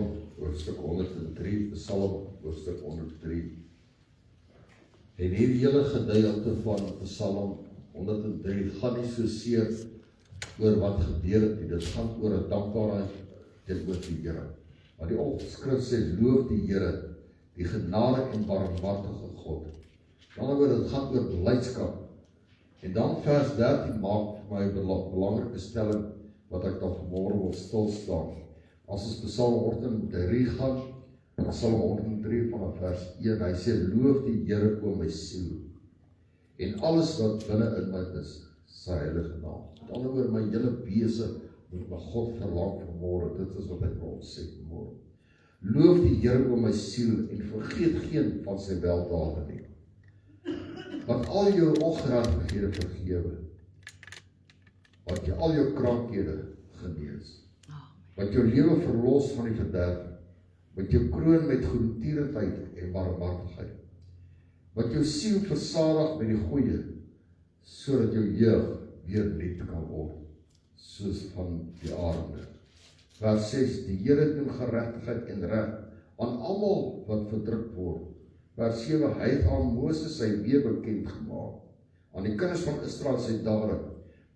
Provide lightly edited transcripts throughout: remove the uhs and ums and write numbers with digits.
Psalm hoofstuk 103, Psalm hoofstuk 103. En hierdie hele gedeelte van Psalm 103 gaan nie so seer oor wat gebeur het nie, dit gaan oor 'n dankbaarheid teenoor die Here. Maar die skrif sê, loof die Here, die genade en barmhartige God. In ander woorde, dit gaan oor blydskap. En dan vers 13 maak vir my 'n belangrike stelling wat ek dan vanmôre wil stilstaan. As ons Psalm 103 gaan, Psalm 103 vanaf vers 1, hy sê, loof die Here o my siel, en alles wat binne in my is, sy heilige naam. Met ander woorde, my hele wese moet my God verlang vanmôre, dit is wat hy vir ons sê vanmôre. Loof die Here o my siel, en vergeet geen van sy weldade nie. Want al jou ongeregtighede vergewe, wat jy al jou krankhede genees, wat jou lewe verlos van die verderf, wat jou kroon met goedertierenheid en barmhartigheid, wat jou siel versadig met die goeie, sodat jou jeug weer nuut kan word, soos van die arende. Vers 6, die Here doen geregtigheid en reg aan almal wat verdruk word. Vers 7, hy het aan Moses sy weë bekend gemaak, aan die kinders van Israel sy dade.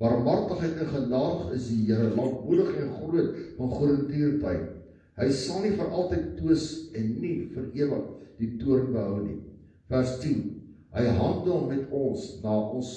Barmhartigheid en genadig is die Here, lankmoedig en groot van goedertierenheid. Hy sal nie vir altyd twis en nie vir ewig die toorn behou nie. Vers 10, hy handel met ons na ons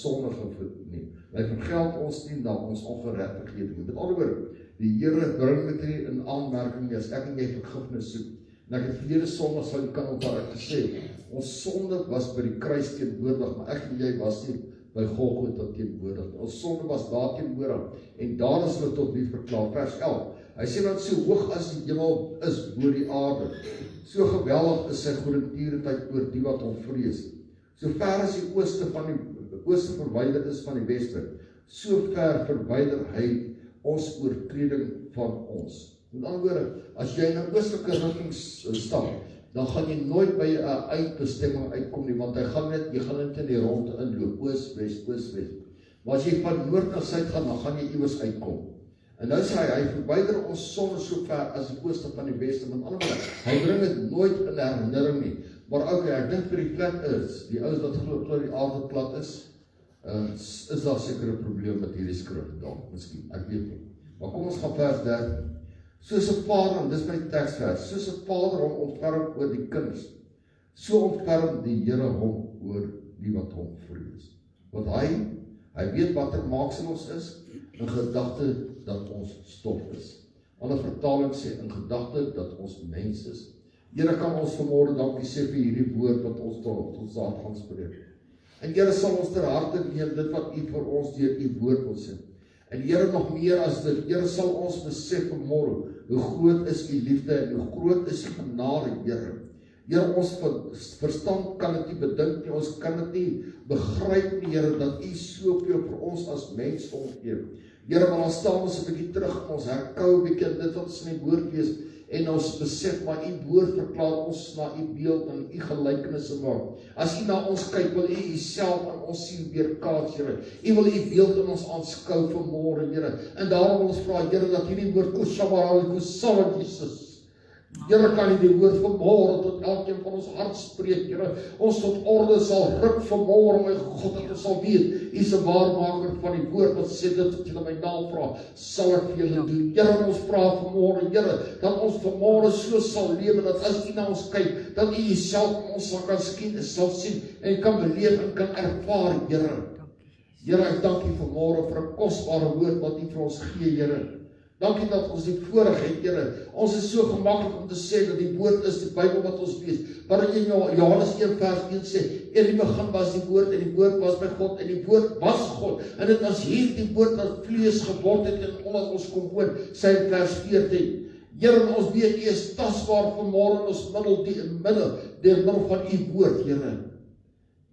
sondige nie. Hy vergeld ons nie na ons ongeregtighede nie. Met ander woorde, die Here bring met u in aanmerking as ek en jy vergifnis soek. En ek het verlede Sondag sal die kan onthou gesê, ons sonde was by die kruis teenwoordig, maar ek en jy was nie by Golgotha teenwoordig. Ons sonde was daar teenwoordig, en daar is hulle tot lief verklaar. Vers 11, hy sê dat so hoog as die hemel is bo die aarde, so geweldig is sy goedertierenheid oor die wat hom vrees. So ver as die ooste verwyder is van die weste, so ver verwyder hy ons oortreding van ons. Met ander woorde, as jy in 'n oostelike rigting stap, dan gaan jy nooit by 'n uitbestemming uitkom nie, want jy gaan net in die ronde inloop, oos, wes. Maar as jy van noord na suid gaan, dan gaan jy iewers uitkom. En nou sê hy verwyder ons sonde so ver as die ooste van die weste. Met ander woorde, hy bring dit nooit in herinnering nie. Maar okay, ek dink vir die flat is, die ouens wat glo die aarde plat is daar sekere probleem met hierdie skrif dalk, miskien, ek weet nie. Maar kom ons gaan vers 13. Soos 'n vader, dis my teksvers, soos 'n vader hom ontferm oor die kinders, so ontferm die Here hom oor die wat hom vrees. Want hy weet wat maaksel ons is, in gedagte dat ons stof is. Ander vertaling sê, in gedagte dat ons mens is. Here, kan ons vanmôre dankie sê vir hierdie woord wat ons tot ons hart gaan spreek. En Here, sal ons ter harte neem dit wat u vir ons deur u woord wil sê. En Here, nog meer as dit, Here, sal ons besef vanmôre hoe groot is u liefde en hoe groot is u genade, Here. Here, ons verstand kan dit nie bedink nie, ons kan dit nie begryp nie, Here, dat u soveel vir ons as mens omgee. Here, maar dan staan ons 'n bietjie terug, ons herkou 'n bietjie dit wat ons in die woord lees, en ons besef, maar u woord verklaar ons na u beeld en u gelykenisse maak. As u na ons kyk, wil u self aan ons siel weerkaats, Here. U wil u beeld in ons aanskou vanmôre, Here. En daarom wil ons vra, Here, dat hierdie woord Kushabaralikusawa Jesus. Here, kan u die woord vanmôre tot elkeen van ons hart spreek, Here. Ons tot orde sal ruk vanmôre, my God, dat ons sal weet, u is 'n waarmaker van die woord wat sê dit wat julle my naam vra, sal ek vir julle doen. Here, ons vra vanmôre, Here, dat ons vanmôre so sal lewe, dat as u na ons kyk, dat u jouself in ons sal sien, en kan beleef en kan ervaar, Here. Here, ek dank u vanmôre vir 'n kosbare woord wat u vir ons gee, Here. Dankie dat ons die voorreg het, Here. Ons is so gemaklik om te sê dat die woord is die Bybel wat ons lees. Maar dat jy in Johannes 1 vers 1 sê, in die begin was die woord, en die woord was by God, en die woord was God. En dit was hierdie woord wat vlees geword het en onder ons kom woon, sê in vers 14. Here, ons weet u is tasbaar vanmôre in ons middel van u woord, Here.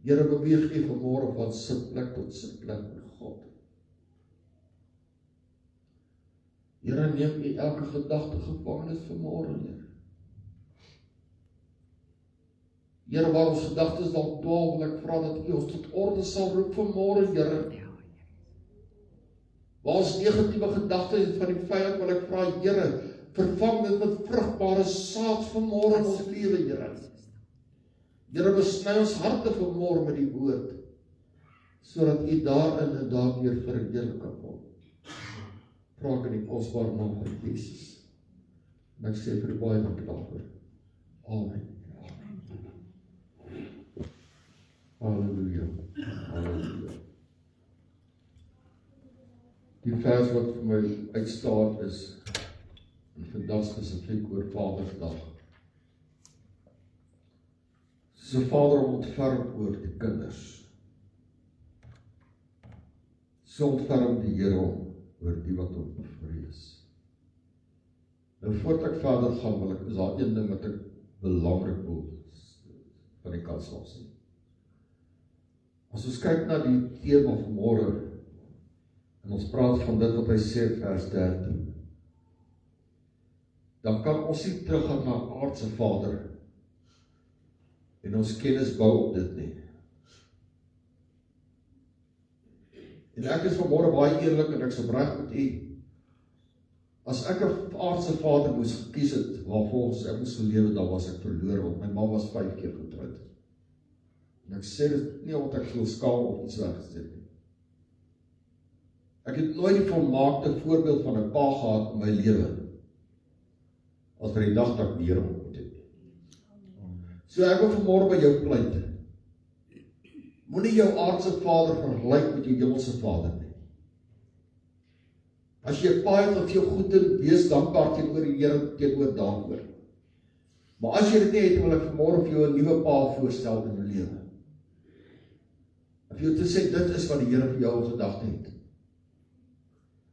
Here, beweeg u vanmôre van sitplek tot sitplek met God. Here, neem u elke gedagte gevangenis vanmôre, Here. Here, waar ons gedagtes dalk dwaal, wil ek vra dat u ons tot orde sal roep vanmôre, Here. Waar ons negatiewe gedagtes het van die vyand, wil ek vra, Here, vervang dit met vrugbare saad vanmôre in ons lewe, Here. Here, besny ons harte vanmôre met die woord, sodat U daarin en daardeur verheerlik kan word. Vra ek in die kosbare naam van Jesus. En ek sê vir die baie dankie daarvoor. Amen. Halleluja. Halleluja. Die vers wat vir my uitstaan is, en vandag spesifiek oor Vadersdag. Soos 'n vader ontferm oor die kinders, so ontferm die Here oor die wat hom vrees. Nou voordat ek verder gaan, is daar een ding wat ek belangrik wil van die kans af sien. As ons kyk na die tema van môre, en ons praat van dit wat hy sê vers 13, dan kan ons nie teruggaan na aardse Vader en ons kennis bou op dit nie. En ek is vanmôre baie eerlik en ek is opreg met u. As ek 'n aardse vader moes gekies het waarvolgens ek moes lewe, dan was ek verlore, want my ma was 5 keer getroud. En ek sê dit nie omdat ek voel skaam of iets weggesit nie. Ek het nooit die volmaakte voorbeeld van 'n pa gehad in my lewe as vir die dag dat ek die Here ontmoet het. So ek wil vanmôre by jou pleit. Moenie jou aardse vader vergelyk met jou hemelse Vader nie. As jy 'n pa het wat jou goed doen, wees dankbaar teenoor die Here teenoor daaroor. Maar as jy dit nie het, wil ek vanmôre vir jou 'n nuwe pa voorstel in jou lewe. Of jy te sê, dit is wat die Here vir jou in gedagte het.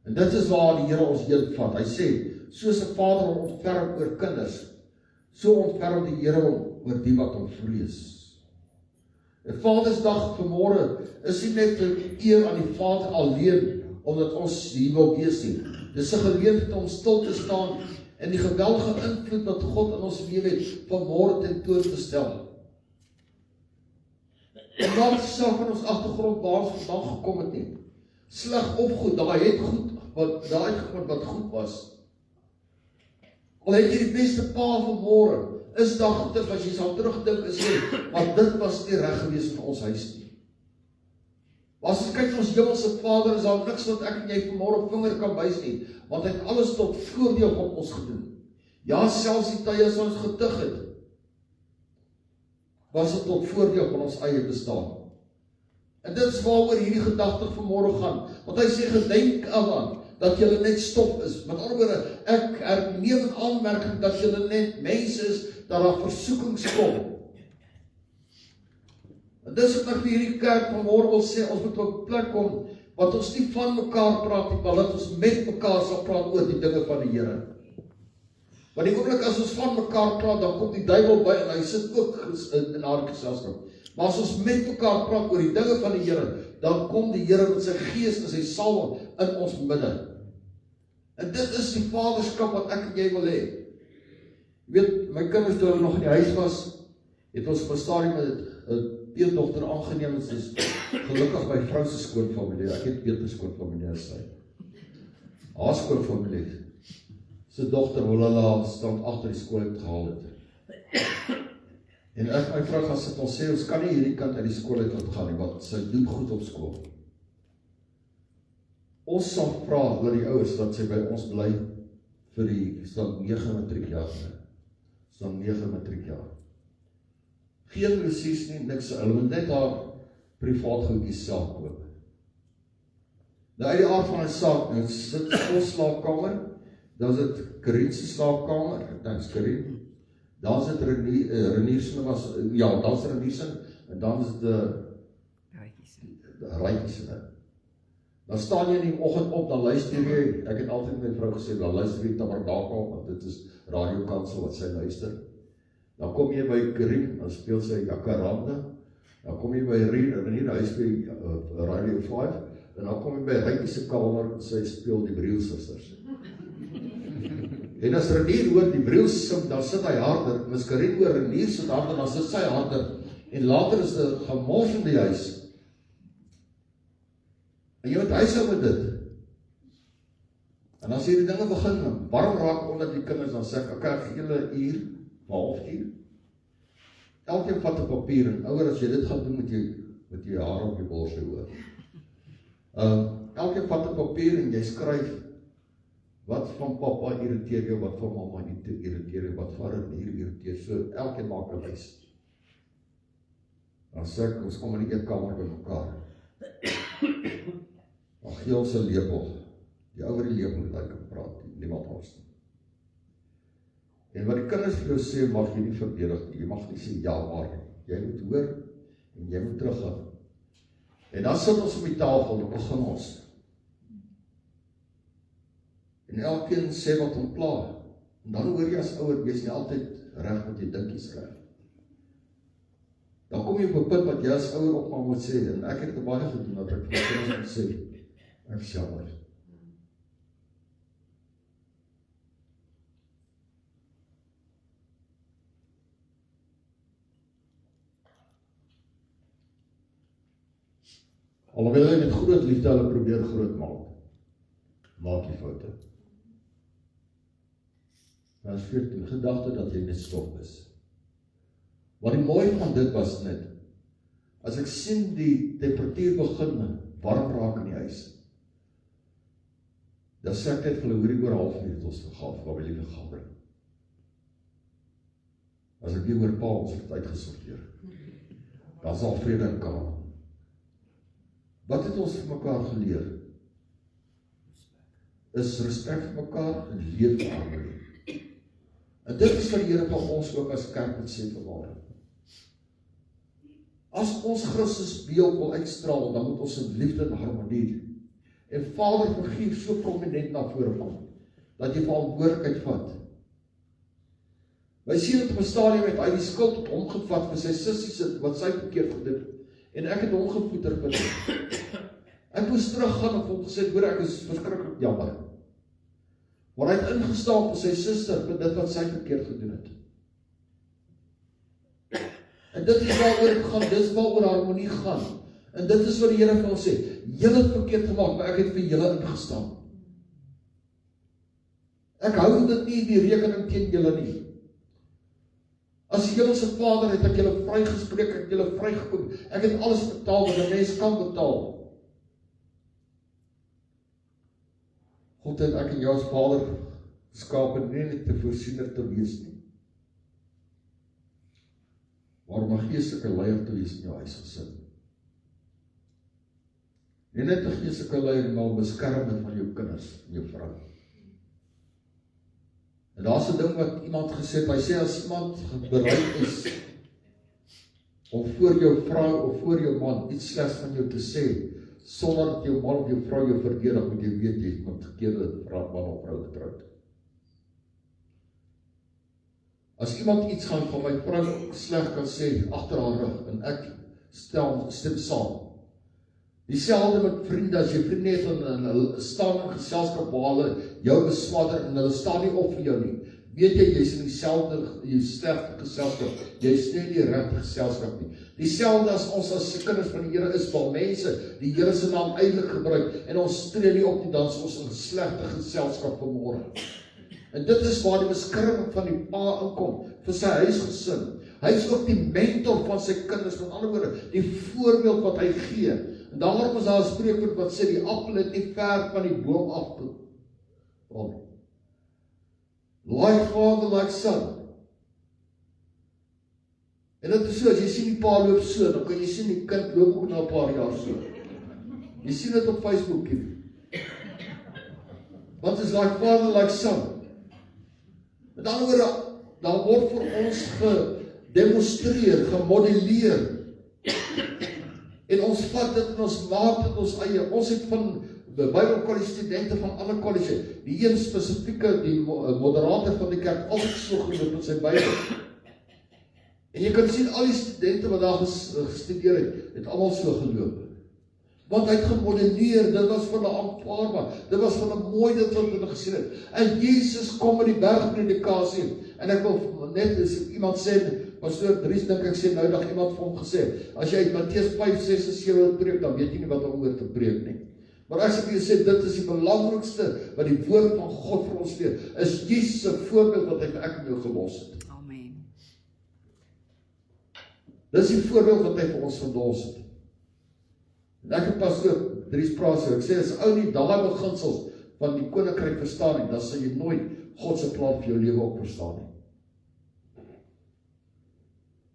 En dit is waar die Here ons heen vat. Hy sê, soos 'n vader hom ontferm oor kinders, so ontferm die Here hom oor die wat hom vrees. En Vadersdag vanmôre is nie net 'n eer aan die Vader alleen, omdat ons hier wil wees nie. Dis 'n geleentheid om stil te staan en die geweldige invloed wat God in ons lewe het, vanmôre tentoon te stel. En wat self van ons agtergrond waar ons vandaan gekom het nie. Sleg of goed, daai het goed wat goed was. Al het jy die beste pa vanmôre, is daar goeie as jy sal terugdink en sê, maar dit was nie reg gewees in ons huis nie. Maar as ons kyk na ons hemelse Vader, is daar niks wat ek en jy vanmôre vinger kan wys nie, want hy het alles tot voordeel van ons gedoen. Ja, selfs die tye as ons getug het, was dit tot voordeel van ons eie bestaan. En dit is waaroor hierdie gedagte vanmôre gaan, want hy sê, gedenk aan dat julle net stof is. Met ander woorde, ek neem in aanmerking dat julle net mense is, dat daar versoekings kom. En dis wat ek vir hierdie kerk vanmôre wil sê, ons moet op 'n plek kom, wat ons nie van mekaar praat nie, maar dat ons met mekaar sal praat oor die dinge van die Here. Want die oomblik as ons van mekaar praat, dan kom die duiwel by, en hy sit ook in haar geselskap. Maar as ons met mekaar praat oor die dinge van die Here, dan kom die Here met sy gees en sy salwing in ons midde. En dit is die vaderskap wat ek en jy wil hê. Jy weet, my kinders toe hulle nog in die huis was, het ons op 'n stadium met 'n peetdogter aangeneem, en sy is gelukkig by vrou se skoonfamilie. Ek het Peter skoonfamilie as sy. Haar skoonfamilie se dogter wil hulle stand agter die skool uit gehaal het. En ek my vrou gaan sit, ons sê, ons kan nie hierdie kant uit die skool uit gaan nie, want sy doen goed op skool. Ons sal vra dat die ouers dat sy by ons bly vir die stand 9 matriekjaar. Stand 9 matriekjaar. Geen presies nie, niks, hulle moet net haar privaat goedjies self koop. Nou uit die aard van 'n saak, nou sit ons slaapkamer, dan is dit Karin se slaapkamer, ek dink Karin. Dan is dit Reniersen was, ja, dan is Reniersen, en dan is dit Raaitjies. Dan staan jy in die oggend op, dan luister jy, ek het altyd met my vrou gesê, dan luister jy Tabernakel, want dit is Radio Kansel wat sy luister. Dan kom jy by Karin, dan speel sy Jacaranda. Dan kom jy by Renier, hy speel Radio 5. En dan kom jy by Raaitjie se kamer, en sy speel die Brielsusters. En as Renier hoor die Briels sing, dan sit hy harder. En as Karin hoor Renier sit harder, dan sit sy harder. En later is dit gemors in die huis. En jy weet, hy sou met dit. En as jy die dinge begin warm raak onder die kinders, dan sê ek, okay, ek gee julle 'n uur, 'n halfuur. Elkeen vat 'n papier, en ouer as jy dit gaan doen met jy haar op die bors hoor. Elkeen vat 'n papier en jy skryf wat van pappa irriteer jou, wat van mamma irriteer jou, wat van hier irriteer, so elkeen maak 'n lys. Dan sê ek, ons kom in die eetkamer by mekaar. Dan gee ons 'n lepel. Die ouer die lepel het hy kan praat, niemand anders nie. En wat die kinders vir jou sê, mag jy nie verdedig nie. Jy mag nie sê ja maar nie. Jy moet hoor en jy moet teruggaan. En dan sit ons op die tafel en begin ons. En elkeen sê wat hom pla. En dan hoor jy as ouer, jy's nie altyd reg wat jy dink jy skryf. Dan kom jy op 'n punt wat jy as ouer ook maar moet sê, en ek het dit baie gedoen, dat ek vir my kinders moet sê, ek is jammer. Alhoewel hy met groot liefde hulle probeer groot maak jy foute. Vers 14, gedagte dat jy net stop is. Maar die mooi van dit was net, as ek sien die temperatuur begin warm raak in die huis, dan sê ek net vir hulle, hoorie oor 1/2 uur het ons vergaaf, waar wil jy vergader? As ek nie oor pa, ons het uitgesorteer. Dan sal vrede in Kanaan. Wat het ons vir mekaar geleer? Is respek vir mekaar en leef vir harmonie. En dit is wat die Here van ons ook as kerk moet sê vanmôre. As ons Christus beeld wil uitstraal, dan moet ons in liefde en harmonie en Vader vergief so prominent na vore kom, dat jy verantwoordelikheid vat. Wij sien het op 'n stadium het hy die skuld op hom gevat vir sy sussie wat sy verkeerd gedoen het. En ek het hom gevoeder vir dit. Ek moes teruggaan en hom gesê, hoor, ek is verskriklik jammer. Maar hy het ingestaan vir sy suster vir dit wat sy verkeerd gedoen het. En dit is waaroor het gaan, dit is waaroor harmonie gaan. En dit is wat die Here vir ons sê, julle het verkeerd gemaak, maar ek het vir julle ingestaan. Ek hou dit nie die rekening teen julle nie. As die Hemelse Vader het ek julle vrygespreek, ek het julle vrygekom, ek het alles betaal wat 'n mens kan betaal. God het ek en jou as Vader geskaap en nie net te voorsiener te wees nie, maar om 'n geestelike leier te wees in jou huisgesin. Nie net 'n geestelike leier, maar beskerming van jou kinders en jou vrou. En daar's 'n ding wat iemand gesê het, hy sê as iemand bereid is om voor jou vrou of voor jou man iets slegs van jou te sê, sonder dat jou man of jou vrou jou verdedig, moet jy weet jy het met verkeerde man of vrou getroud. As iemand iets gaan van my vrou sleg kan sê agter haar rug en ek stem saam. Dieselfde met vriende, as jy vriende het en hulle staan in geselskap waar hulle jou beswadder en hulle staan nie op vir jou nie. Weet jy, jy's in die slegte geselskap, jy's nie die regte geselskap nie. Dieselfde as ons as kinders van die Here is, waar mense die Here se naam eintlik gebruik en ons tree nie op nie, dan is ons in slegte geselskap vanmôre. En dit is waar die beskerming van die pa inkom vir sy huisgesin. Hy is ook die mentor van sy kinders, met ander woorde, die voorbeeld wat hy gee. En daarom is daar 'n spreekwoord wat sê, die appel het nie ver van die boom af toe. Like father, like son. En dit is so, as jy sien die pa loop so, dan kan jy sien die kind loop ook na 'n paar jaar so. Jy sien dit op Facebook hier. Wat is like father, like son? Met ander woorde, daar word vir ons gedemonstreer, gemodelleer. En ons vat dit en ons maak dit ons eie. Ons het van Bybelkollege studente van alle kollege, die een spesifieke, die moderator van die kerk, altyd so genoem met sy Bybel. En jy kan sien, al die studente wat daar gestudeer het almal so geloop. Want hy het gemodelleer, dit was van 'n aanvaarbaar, dit was van 'n mooi dit wat hulle gesien het. En Jesus kom met die bergpredikasie, en ek wil net, as iemand sê, Pastoor Dries, dink ek sê nou dag iemand vir hom gesê, as jy Matteus 5, 6 en 7 preek, dan weet jy nie wat om oor te preek nie. Maar as ek sê, dit is die belangrikste wat die woord van God vir ons leer, is Jesus se voorbeeld wat hy vir ek en jou gelos het. Amen. Dis die voorbeeld wat hy vir ons gelos het. En ek het pastoor Dries praat so, ek sê, as ou nie daai beginsels van die koninkryk verstaan nie, dan sal jy nooit God se plan vir jou lewe ook verstaan nie.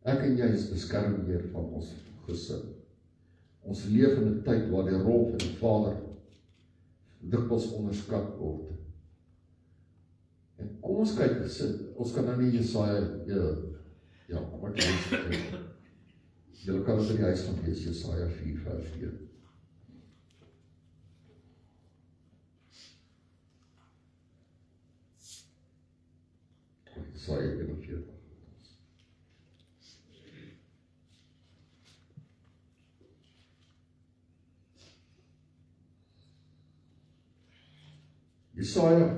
Ek en jy is beskermheer van ons gesin. Ons leef in 'n tyd waar die rol van die Vader dikwels onderskat word. En kom ons kyk, ons kan nou nie Jesaja, kom ek lees dit. Julle kan dit in die huis van lees, Jesaja 4 vers 1. Jesaja 41. Jesaja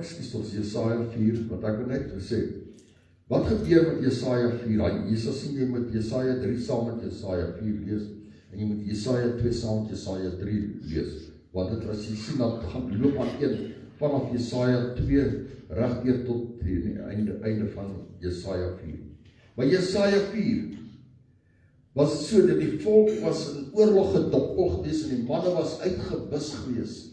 4, wat ek net gesê, wat gebeur met Jesaja 4? Jy sal sien jy moet Jesaja 3 saam met Jesaja 4 lees, en jy moet Jesaja 2 saam met Jesaja 3 lees, want dit as jy sien, dat gaan loop aan 1, vanaf Jesaja 2, regdeur tot die einde van Jesaja 4. Maar Jesaja 4, was so, dat die volk was in oorlog gedoppel gewees, en die manne was uitgewis gewees.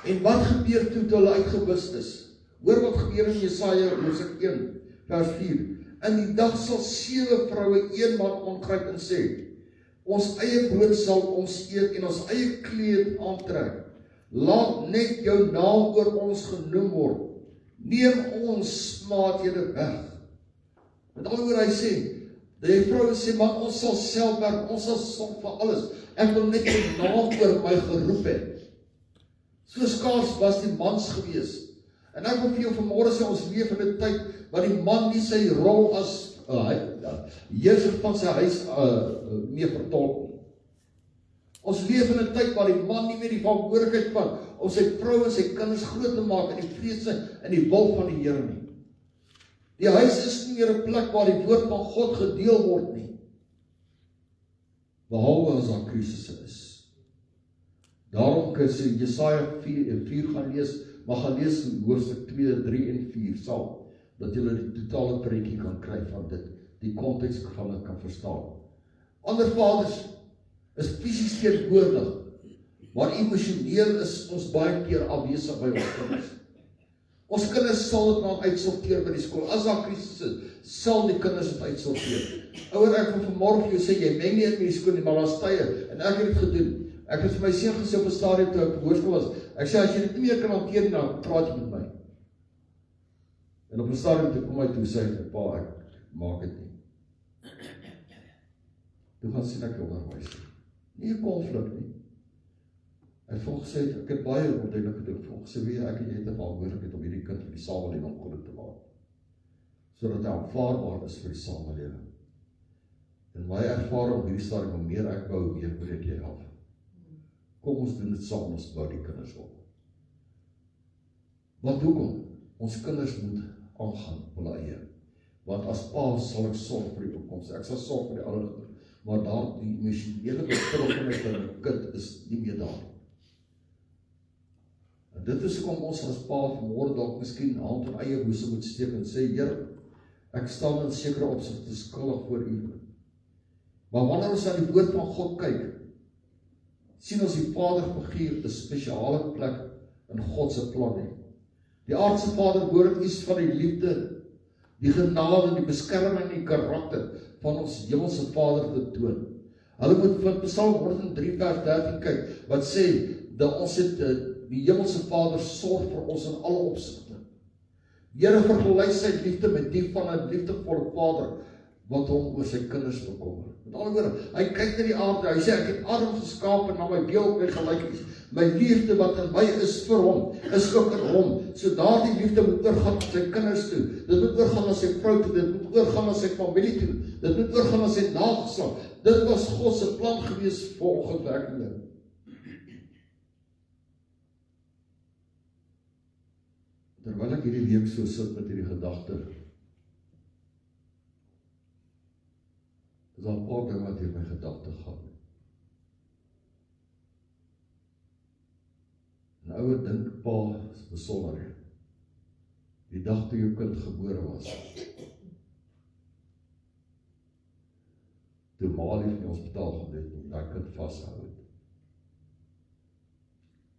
En wat gebeur toe hulle uitgewis is? Hoor wat gebeur in Jesaja hoofstuk 1 vers 4. In die dag sal 7 vroue een man aangryp en sê, ons eie brood sal ons eet en ons eie kleed aantrek. Laat net jou naam oor ons genoem word. Neem ons smaathede weg. Met ander woorde hy sê, die vroue sê, man, ons sal self werk, ons sal sorg vir alles. Ek wil net jou naam oor my geroep het. So skaars was die mans gewees. En ek wil vir jou vanmôre sê, ons leef in 'n tyd waar die man nie sy rol as heerser van sy huis meer vertolk nie. Ons leef in 'n tyd waar die man nie meer die verantwoordelikheid vat om sy vrou en sy kinders groot te maak in die vrees en die wil van die Here nie. Die huis is nie meer 'n plek waar die woord van God gedeel word nie. Behalwe as daar krisisse is. Daarom kan jy Jesaja 4 gaan lees, maar gaan lees in hoofstuk 2, 3 en 4 saam, dat jy die totale prentjie kan kry van dit, die konteks van dit kan verstaan. Ander vaders is fisies teenwoordig, maar emosioneel is ons baie keer afwesig by ons kinders. Ons kinders sal dit dan uitsorteer by die skool. As daar krisis is, sal die kinders dit uitsorteer. Ouer, ek wil vanmôre vir jou sê, jy meng nie in met die skool nie, maar daar's tye, en ek het dit gedoen. Ek het vir my seun gesê op 'n stadium toe ek op hoërskool was. Ek sê as jy dit nie meer kan hanteer nie, dan praat jy met my. En op 'n stadium toe kom hy toe sê hy, pa, ek maak dit nie. Toe gaan sien ek onderwys. Nie 'n konflik nie. Hy het volgens ek het baie onduidelik gedoen. Volgens wie ek en jy het 'n verantwoordelikheid om hierdie kind vir die samelewing groot te maak, sodat hy aanvaarbaar is vir die samelewing. En my ervaring op hierdie stadium, hoe meer ek bou, hoe meer breek jy af. Kom ons doen dit saam, ons bou die kinders op. Want hoekom? Ons kinders moet aangaan op hulle eie. Want as pa sal ek sorg vir die toekoms. Ek sal sorg vir die ouer, maar daar die emosionele betrokkenheid van 'n kind is nie meer daar. En dit is hoekom ons as pa vanmôre dalk miskien hand in eie boesem moet steek en sê, Here, ek staan in sekere opsigte skuldig voor U. Maar wanneer ons aan die woord van God kyk, sien ons die Vaderfiguur 'n spesiale plek in God se plan het. Die aardse Vader behoort iets van die liefde, die genade, die beskerming en die karakter van ons hemelse Vader te toon. Hulle moet van Psalm 103 vers 13 kyk, wat sê, dat ons het die hemelse Vader sorg vir ons in alle opsigte. Die Here vergelyk sy liefde met die van 'n liefdevolle Vader, wat hom oor sy kinders bekommer. Met ander woorde, hy kyk na die aarde, hy sê, ek het Adam geskaap na my beeld en gelykenis. My liefde wat in my is vir hom, is ook in hom. So daardie liefde moet oorgaan na sy kinders toe. Dit moet oorgaan na sy vrou toe, dit moet oorgaan na sy familie toe. Dit moet oorgaan na sy nageslag. Dit was God se plan gewees vir ongewerkende. Terwyl ek hierdie week so sit met hierdie gedagte, is daar 'n paar dinge wat hier my gedagte gaan. ouer dink pa is besonder. Die dag toe jou kind gebore was. Toe ma lief in die hospitaal geweet nie, daai kind vasgehou het.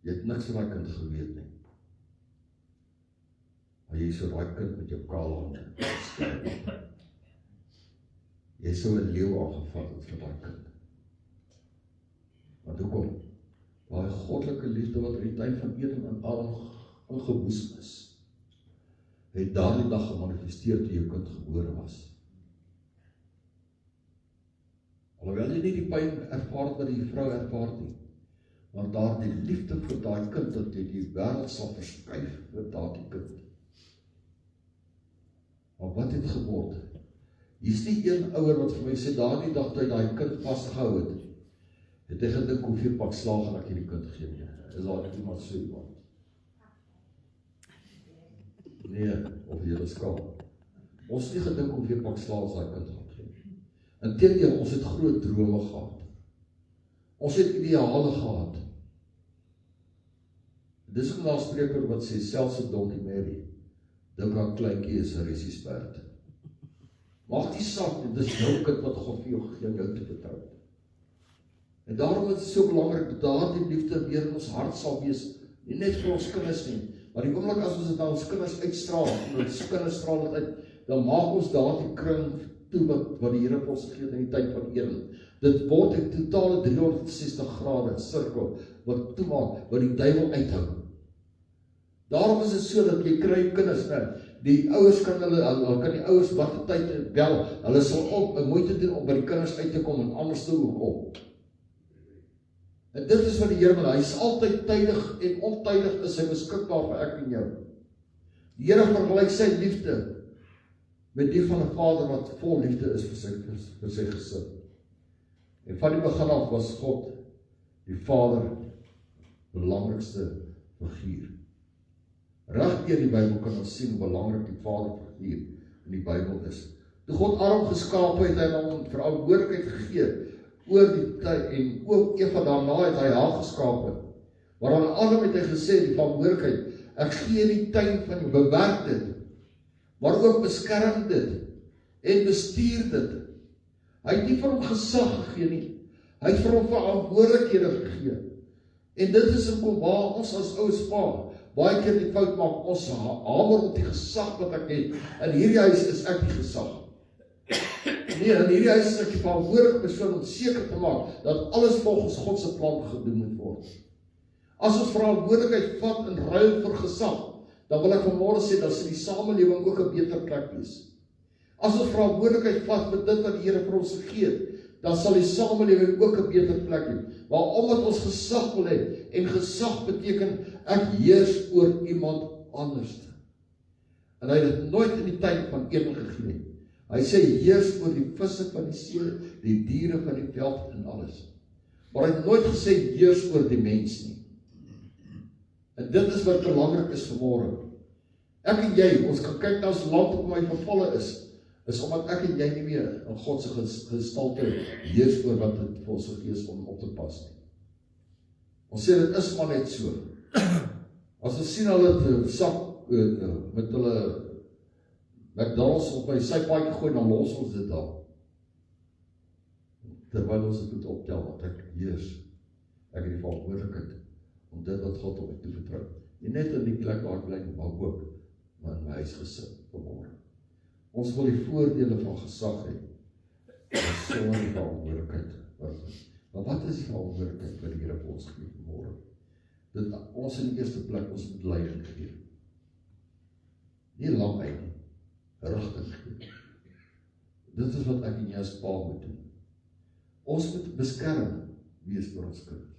Jy het niks van daai kind geweet nie. Maar jy sou daai kind met jou kaal hande sterf. Jy sou 'n leeu aangevat het vir daai kind. Want hoekom? Daai goddelike liefde wat in die tuin van Eden en Adam ingeboesem is, het daardie dag gemanifesteer toe jou kind gebore was. Alhoewel jy nie die pyn ervaar wat die vrou ervaar nie, maar daardie liefde vir daai kind dat jy die wêreld sal verskuif vir daardie kind. Maar wat het geword? Hier's nie een ouer wat vir my sê daardie dag toe hy daai kind vasgehou het hy gedink hoeveel pak slaag en ek hierdie kind gee nie. Is daar net iemand so iemand? Nee, of jy is skaam. Ons het nie gedink hoeveel pak slaag daai kind gaan gee. Inteendeel, ons het groot drome gehad. Ons het ideale gehad. Dis 'n naaspreker wat sê, selfs 'n donkie Mary, dink aan kleintjie is 'n resiesperd. Maak die saak, dit is jou kind wat God vir jou gegee en jou te vertrou. En daarom is dit so belangrik dat daardie liefde weer in ons hart sal wees, nie net vir ons kinders nie, maar die oomblik as ons dit aan ons kinders uitstraal, en ons kinders straal dit uit, dan maak ons daardie kring toe wat die Here vir ons gegee het in die tyd van Eden. Dit word 'n totale 360 grade sirkel wat toemaak, wat die duiwel uithou. Daarom is dit so dat jy kry kinders, die ouers kan kan die ouers watter tyd bel, hulle sal moeite doen om by die kinders uit te kom en anders te hoekom. En dit is wat die Here wil, hy is altyd tydig en ontydig is hy beskikbaar vir ek en jou. Die Here vergelyk sy liefde met die van 'n vader wat vol liefde is vir sy gesin. En van die begin af was God, die Vader, belangrikste figuur. Reg deur die Bybel kan ons sien hoe belangrik die Vaderfiguur in die Bybel is. Toe God Adam geskaap het, hy hom verantwoordelikheid gegee oor die tyd en ook Eva daarna het hy haar geskaap. Maar aan Adam het hy gesê die verantwoordelikheid, ek gee die tuin van jou, bewerk dit, maar ook beskerm dit en bestuur dit. Hy het nie vir hom gesag gegee nie. Hy het vir hom verantwoordelikhede gegee. En dit is hoekom waar ons as ouers baie keer die fout maak, ons hamer op die gesag wat ek het. In hierdie huis is ek die gesag. Nee, in hierdie huis is ek die verantwoordelike persoon om seker te maak dat alles volgens God se plan gedoen moet word. As ons verantwoordelikheid vat in ruil vir gesag, dan wil ek vanmôre sê dat die samelewing ook 'n beter plek wees. As ons verantwoordelikheid vat met dit wat die Here vir ons gegee het, dan sal die samelewing ook 'n beter plek hê. Maar omdat ons gesag wil hê, en gesag beteken ek heers oor iemand anders. En hy het dit nooit in die tyd van Eden gegee nie. Hy sê heers oor die visse van die see, die diere van die veld en alles. Maar hy het nooit gesê heers oor die mens nie. En dit is wat belangrik is vanmôre. Ek en jy, ons kan kyk na ons land op my vervalle is omdat ek en jy nie meer in God se gestalte heers oor wat dit vir ons gegee is om op te pas nie. Ons sê dit is maar net so. As ons sien hulle het sak met hulle McDonald's op my sypaadjie gooi, dan los ons dit daar. Terwyl ons dit moet optel, want ek heers. Ek het die verantwoordelikheid om dit wat God op my toe vertrou. Nie net in die plek waar ek bly, maar ook in my huisgesin vanmôre. Ons wil die voordele van gesag hê, sonder die verantwoordelikheid. Maar wat is die verantwoordelikheid wat die Here vir ons gee vanmôre? Dit ons in die eerste plek ons moet leiding gee. Nie lang uit nie, rigting gee. Dit is wat ek en jy as pa moet doen. Ons moet beskerm wees vir ons kinders.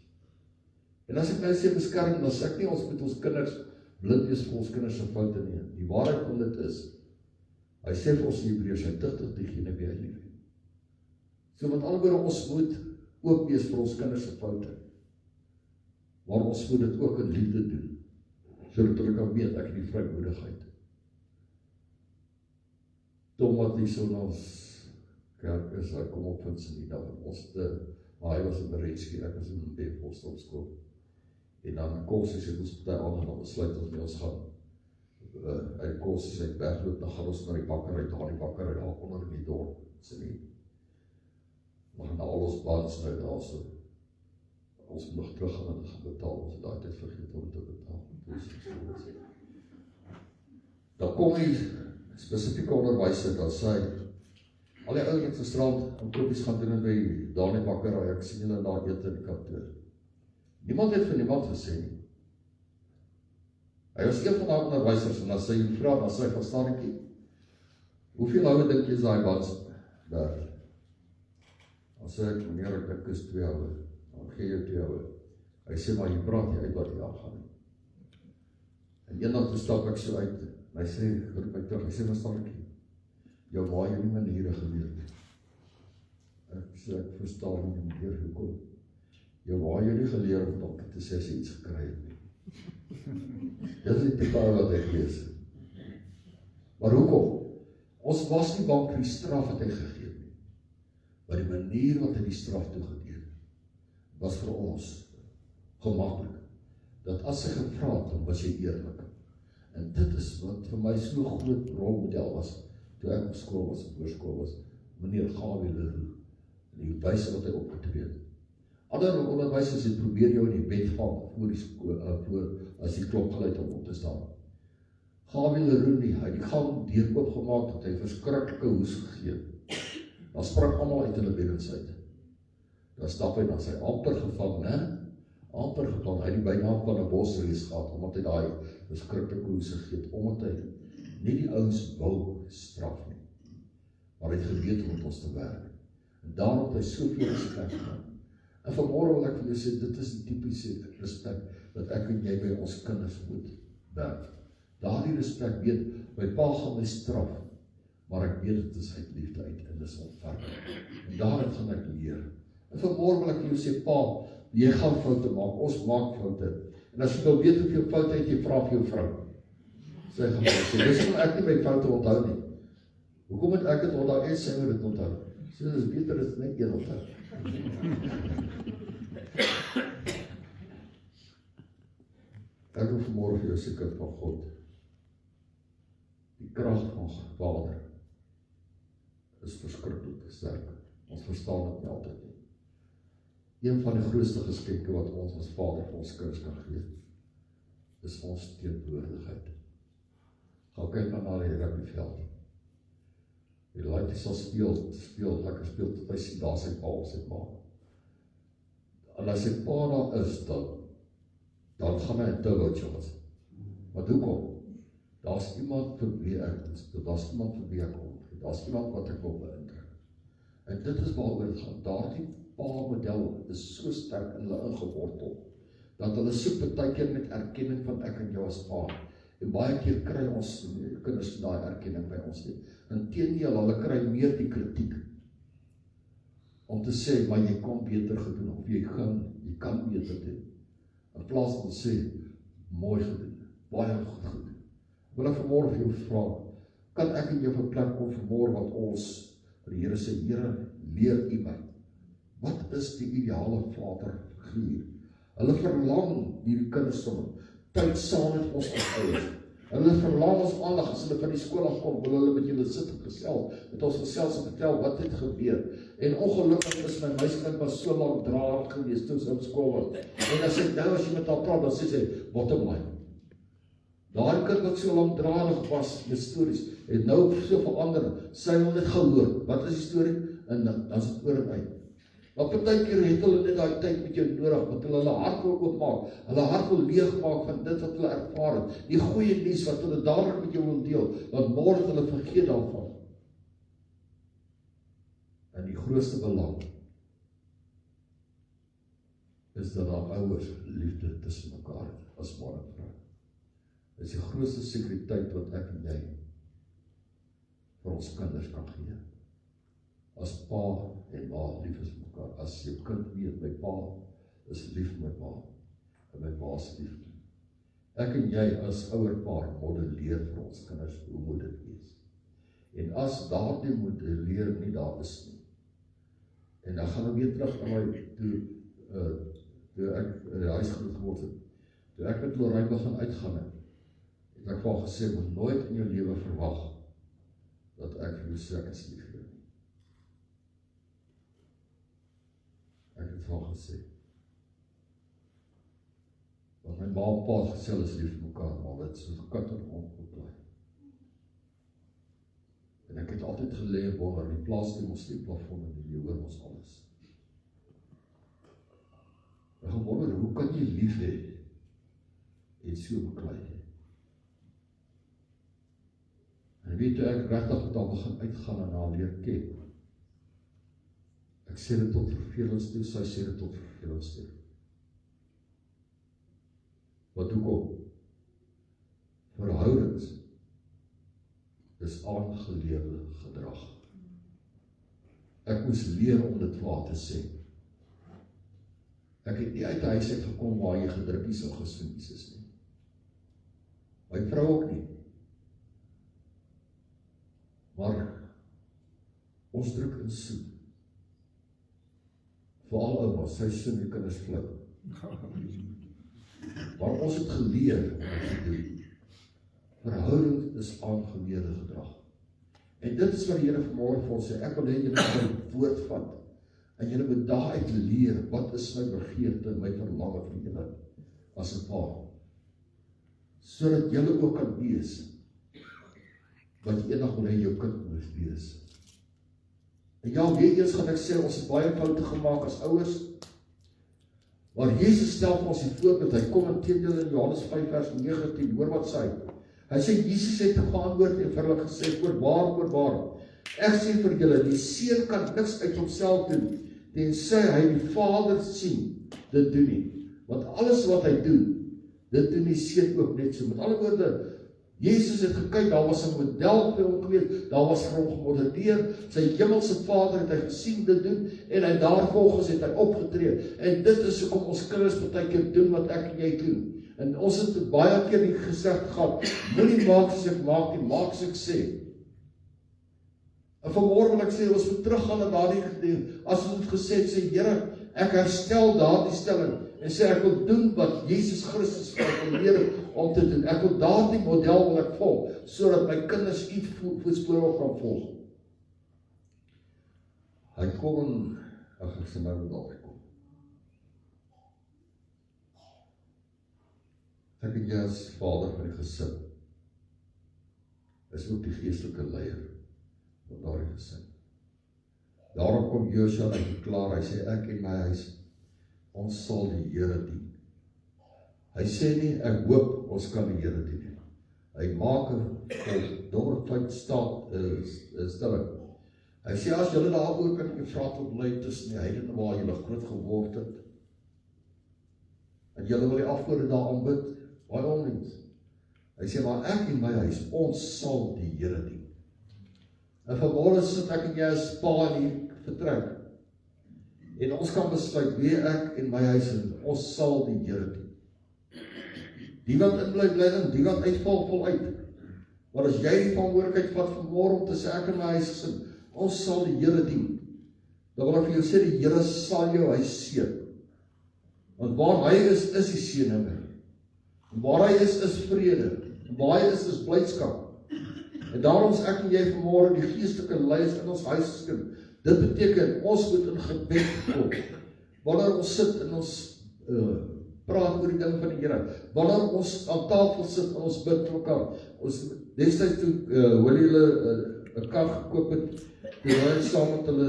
En as ek nou sê beskerm, dan sê ek nie ons moet ons kinders blind wees vir ons kinders se foute nie. Die waarheid van dit is, hy sê vir ons in Hebreërs, hy tuig diegene wie hy liefhet. So met ander woorde, ons moet ook wees vir ons kinders se foute. Maar ons moet dit ook in liefde doen, sodat hulle kan weet, ek het die vrymoedigheid. Tom wat hier so na ons kerk is, hy kom op in sy dag, maar hy was in Beretski, ek was in die Apostelskool. En dan kosses het ons party aan en dan besluit ons nie ons gaan uit die kosses uit wegloop, dan gaan ons na die bakkery, daar onder in die dorp, sê nie. Dan gaan al ons baans nou daar so. Ons moet nog terug gaan en gaan betaal, ons het daai tyd vergeet om te betaal. Dan kom die spesifieke onderwyser, dan sê hy, al die ouens wat gisterand om kopies gaan doen by daar in die bakkery, ek sien julle daar eet in die kantoor. Niemand het vir niemand gesê nie. Hy was een van die onderwysers en dan sê jy vra, dan sê hy, verstaan ek nie, hoeveel houe dink jy is daai bans werd? Dan sê ek, meneer, ek dink is 2 houe, dan gee jy 2 houe. Hy sê, maar jy praat nie uit wat jy aangaan nie. En eendag toe stap ek so uit, en hy sê, roep my terug, hy sê, verstaan ek nie, jou ma jy nie maniere geleer nie. Ek sê, ek verstaan nie meer, hoekom? Jou ma jy nie geleer om te sê as jy iets gekry het nie. Dit is die tipe wat ek lees. Maar hoekom? Ons was nie bang vir die straf wat hy gegee het nie. Maar die manier wat hy die straf toegedeel was vir ons gemaklik. Dat as hy gevra het, dan was hy eerlik. En dit is wat vir my so groot rolmodel was, toe ek op skool was, op hoërskool was, meneer Gawie Leroux, en die wyse wat hy opgetree het. Ander onderwysers het probeer jou in die bed vang, voor die skool, as die klok geluid om op te staan. Gawie Leroux nie, hy het die gang deurkoop gemaak, dat hy verskriklike hoes gegee. Dan spring almal uit hulle beddens uit. Dan stap hy na sy amper gevang, amper gevang, hy het die bynaam van 'n bosreus gehad, omdat hy daai verskriklike hoes gegee het, omdat hy nie die ouens wou straf nie, maar hy het geweet om met ons te werk. En daarom het hy soveel respek gehad. En vanmôre wil ek vir jou sê, dit is die typiese respek wat ek en jy by ons kinders moet werk. Daardie respek weet, my pa gaan my straf, maar ek weet dit is uit liefde uit en dis ontferming. En daarin gaan ek leer. En vanmôre wil ek vir jou sê, pa, jy gaan foute maak, ons maak foute. En as jy wil weet hoeveel foute het, jy vra vir jou vrou. Sy gaan sê, dis hoekom ek nie my foute onthou nie. Hoekom het ek dit onthou en sy moet dit onthou? So dis beter as net een onthou. Ek wil vanmôre vir jou sê, kind van God, die krag van Vader is verskriklik sterk. Ons verstaan dit nie altyd nie. Een van die grootste geskenke wat ons as Vader vir ons kinders kan gee, is ons teenwoordigheid. Gaan kyk na die rugbyveld. Die laaitjie sal speel, lekker speel, tot hy sien, daar sy pa of sy ma. En as sy pa daar is, dan gaan hy 'n touwtjie was. Maar hoekom? Daar's iemand vir wie daar's iemand vir wie ek kom. Daar's iemand wat ek wil beïndruk. En dit is waaroor dit gaan. Daardie pa-model is so sterk in hulle ingewortel, dat hulle soek baie keer met erkenning van ek en jou as pa. En baie keer kry ons kinders daai erkenning by ons nie. Inteendeel, hulle kry meer die kritiek om te sê, maar jy kon beter gedoen, of jy kan beter doen. In plaas van sê, mooi gedoen, baie goed gedoen. Wil ek vanmôre vir jou vra, kan ek in jou verplek kom vanmôre wat ons, die Here sê, Here, leer U my. Wat is die ideale vaderfiguur? Hulle verlang hierdie kinders sommer tyd saam met ons as ouers. Hulle verlang ons aandag as hulle van die skool af kom, wil hulle met julle sit en gesels, met ons gesels en vertel wat het gebeur. En ongelukkig is my meisiekind was so langdradig geweest toe sy op skool was. En as jy met haar praat, dan sê sy, bottom line. Daai kind wat so langdradig was met stories, het nou so verander. Sy wil net gehoor. Wat is die storie? En dan is dit oor en uit. Maar partykeer het hulle net daai tyd met jou nodig, want hulle hart wil oopmaak, hulle hart wil leegmaak van dit wat hulle ervaar het, die goeie nuus wat hulle dadelik met jou wil deel, want môre het hulle vergeet daarvan. En die grootste belang is dat daar ouers liefde tussen mekaar het, as man en vrou. Dit is die grootste sekuriteit wat ek en jy vir ons kinders kan gee. As pa en ma lief is vir mekaar, as jou kind weet, my pa is lief vir my pa, en my pa is lief. Ek en jy as ouerpaar modelleer vir ons kinders, hoe moet dit wees? En as daardie modelleer nie daar is nie, en dan gaan ek weer terug na my, toe ek huis groot geword het, Toe ek met Lorraine begin uitgaan het ek vir haar gesê, moet nooit in jou lewe verwag dat ek vir jou sê ek is lief vir jou nie. Ek het vir haar gesê. Want my ma en pa het gesê, is lief vir mekaar, maar dit is soos kat en hond geplaai. En ek het altyd geleer wonder, die plaas die ons die plafon en die hoor ons alles. Ek gewonder, hoe kan jy lief hê en so beklaai? En weet jy, ek regtig het al begin uitgaan en haar leer ken. Ek sê dit tot vervelings toe, sy sê dit tot vervelings toe. Wat hoekom? Verhoudings is aangeleerde gedrag. Ek moes leer om dit vir haar te sê. Ek het nie uit die huis uit gekom waar jy gedrukkies of gesoekies is nie. My vrou ook nie. Maar ons druk in soet. Veral ouma, sy soen die kinders flip. Maar ons het geleer om dit te doen. Verhouding is aangeleerde gedrag. En dit is wat die Here vanmôre vir ons sê, ek wil hê julle moet my woord vat, en julle moet daaruit leer, wat is my begeerte, my verlange vir julle, as 'n pa, sodat julle ook kan wees, wat jy eendag wil hê jou kind moet wees. En ja, weet eens gaan ek sê, ons het baie foute gemaak as ouers, maar Jesus stel vir ons die voorbeeld, hy kom inteendeel in Johannes 5 vers 19, hoor wat sê hy sê, Jesus het te geantwoord en vir hulle gesê, voorwaar, ek sê vir julle, die seun kan niks uit homself doen, tensy hy die Vader sien, dit doen nie, want alles wat hy doen, dit doen die seun ook net so. Met alle woorde, Jesus het gekyk, daar was 'n model vir hom gewees, daar was vir hom gemodelleer, sy hemelse Vader het hy gesien dit doen, en hy daarvolgens het hy opgetree, en dit is hoekom ons kinders baie keer doen wat ek en jy doen. En ons het baie keer die gesegd gehad, moenie maak soos ek maak nie, maak soos ek sê. En vanmôre wil ek sê, ons moet teruggaan na daardie gedeelte, as ons het gesê, sê Here, ek herstel daardie stelling, en sê ek wil doen wat Jesus Christus vir my leer om te doen. Ek wil daardie model wil ek volg, sodat my kinders u voetspore kan volg. Hy kom, ek sê nou daar kom. Ek en jy as vader van die gesin, is ook die geestelike leier van daardie gesin. Daarom kom Josua en hy klaar, hy sê ek en my huis, ons sal die Here dien. Hy sê nie, ek hoop ons kan die Here dien. Hy maak 'n doelwit stelling. Hy sê as julle daaroor kan Efraat bly tussen die heidene waar julle groot geword het, en julle wil die afgode daar aanbid, by al mens. Hy sê, maar ek en my huis, ons sal die Here dien. En vanmôre sit ek en jy as pa in die vertrek. En ons kan besluit, wie ek en my huis, ons sal die Here dien. Die wat in bly in, die wat uitval, vol uit. Maar as jy die verantwoordelikheid vat vanmôre om te sê, ek en my huis gesin, ons sal die Here dien, dan wil ek vir jou sê, die Here sal jou huis seën. Want waar hy is die seëninge. En waar hy is vrede. En waar hy is blydskap. En daarom is ek en jy vanmôre die geestelike leiers in ons huis gesin. Dit beteken, ons moet in gebed kom. Wanneer ons sit en ons praat oor die ding van die Here. Wanneer ons aan tafel sit en ons bid vir mekaar. Ons destyds toe hoor julle 'n kar gekoop het, toe hy saam met hulle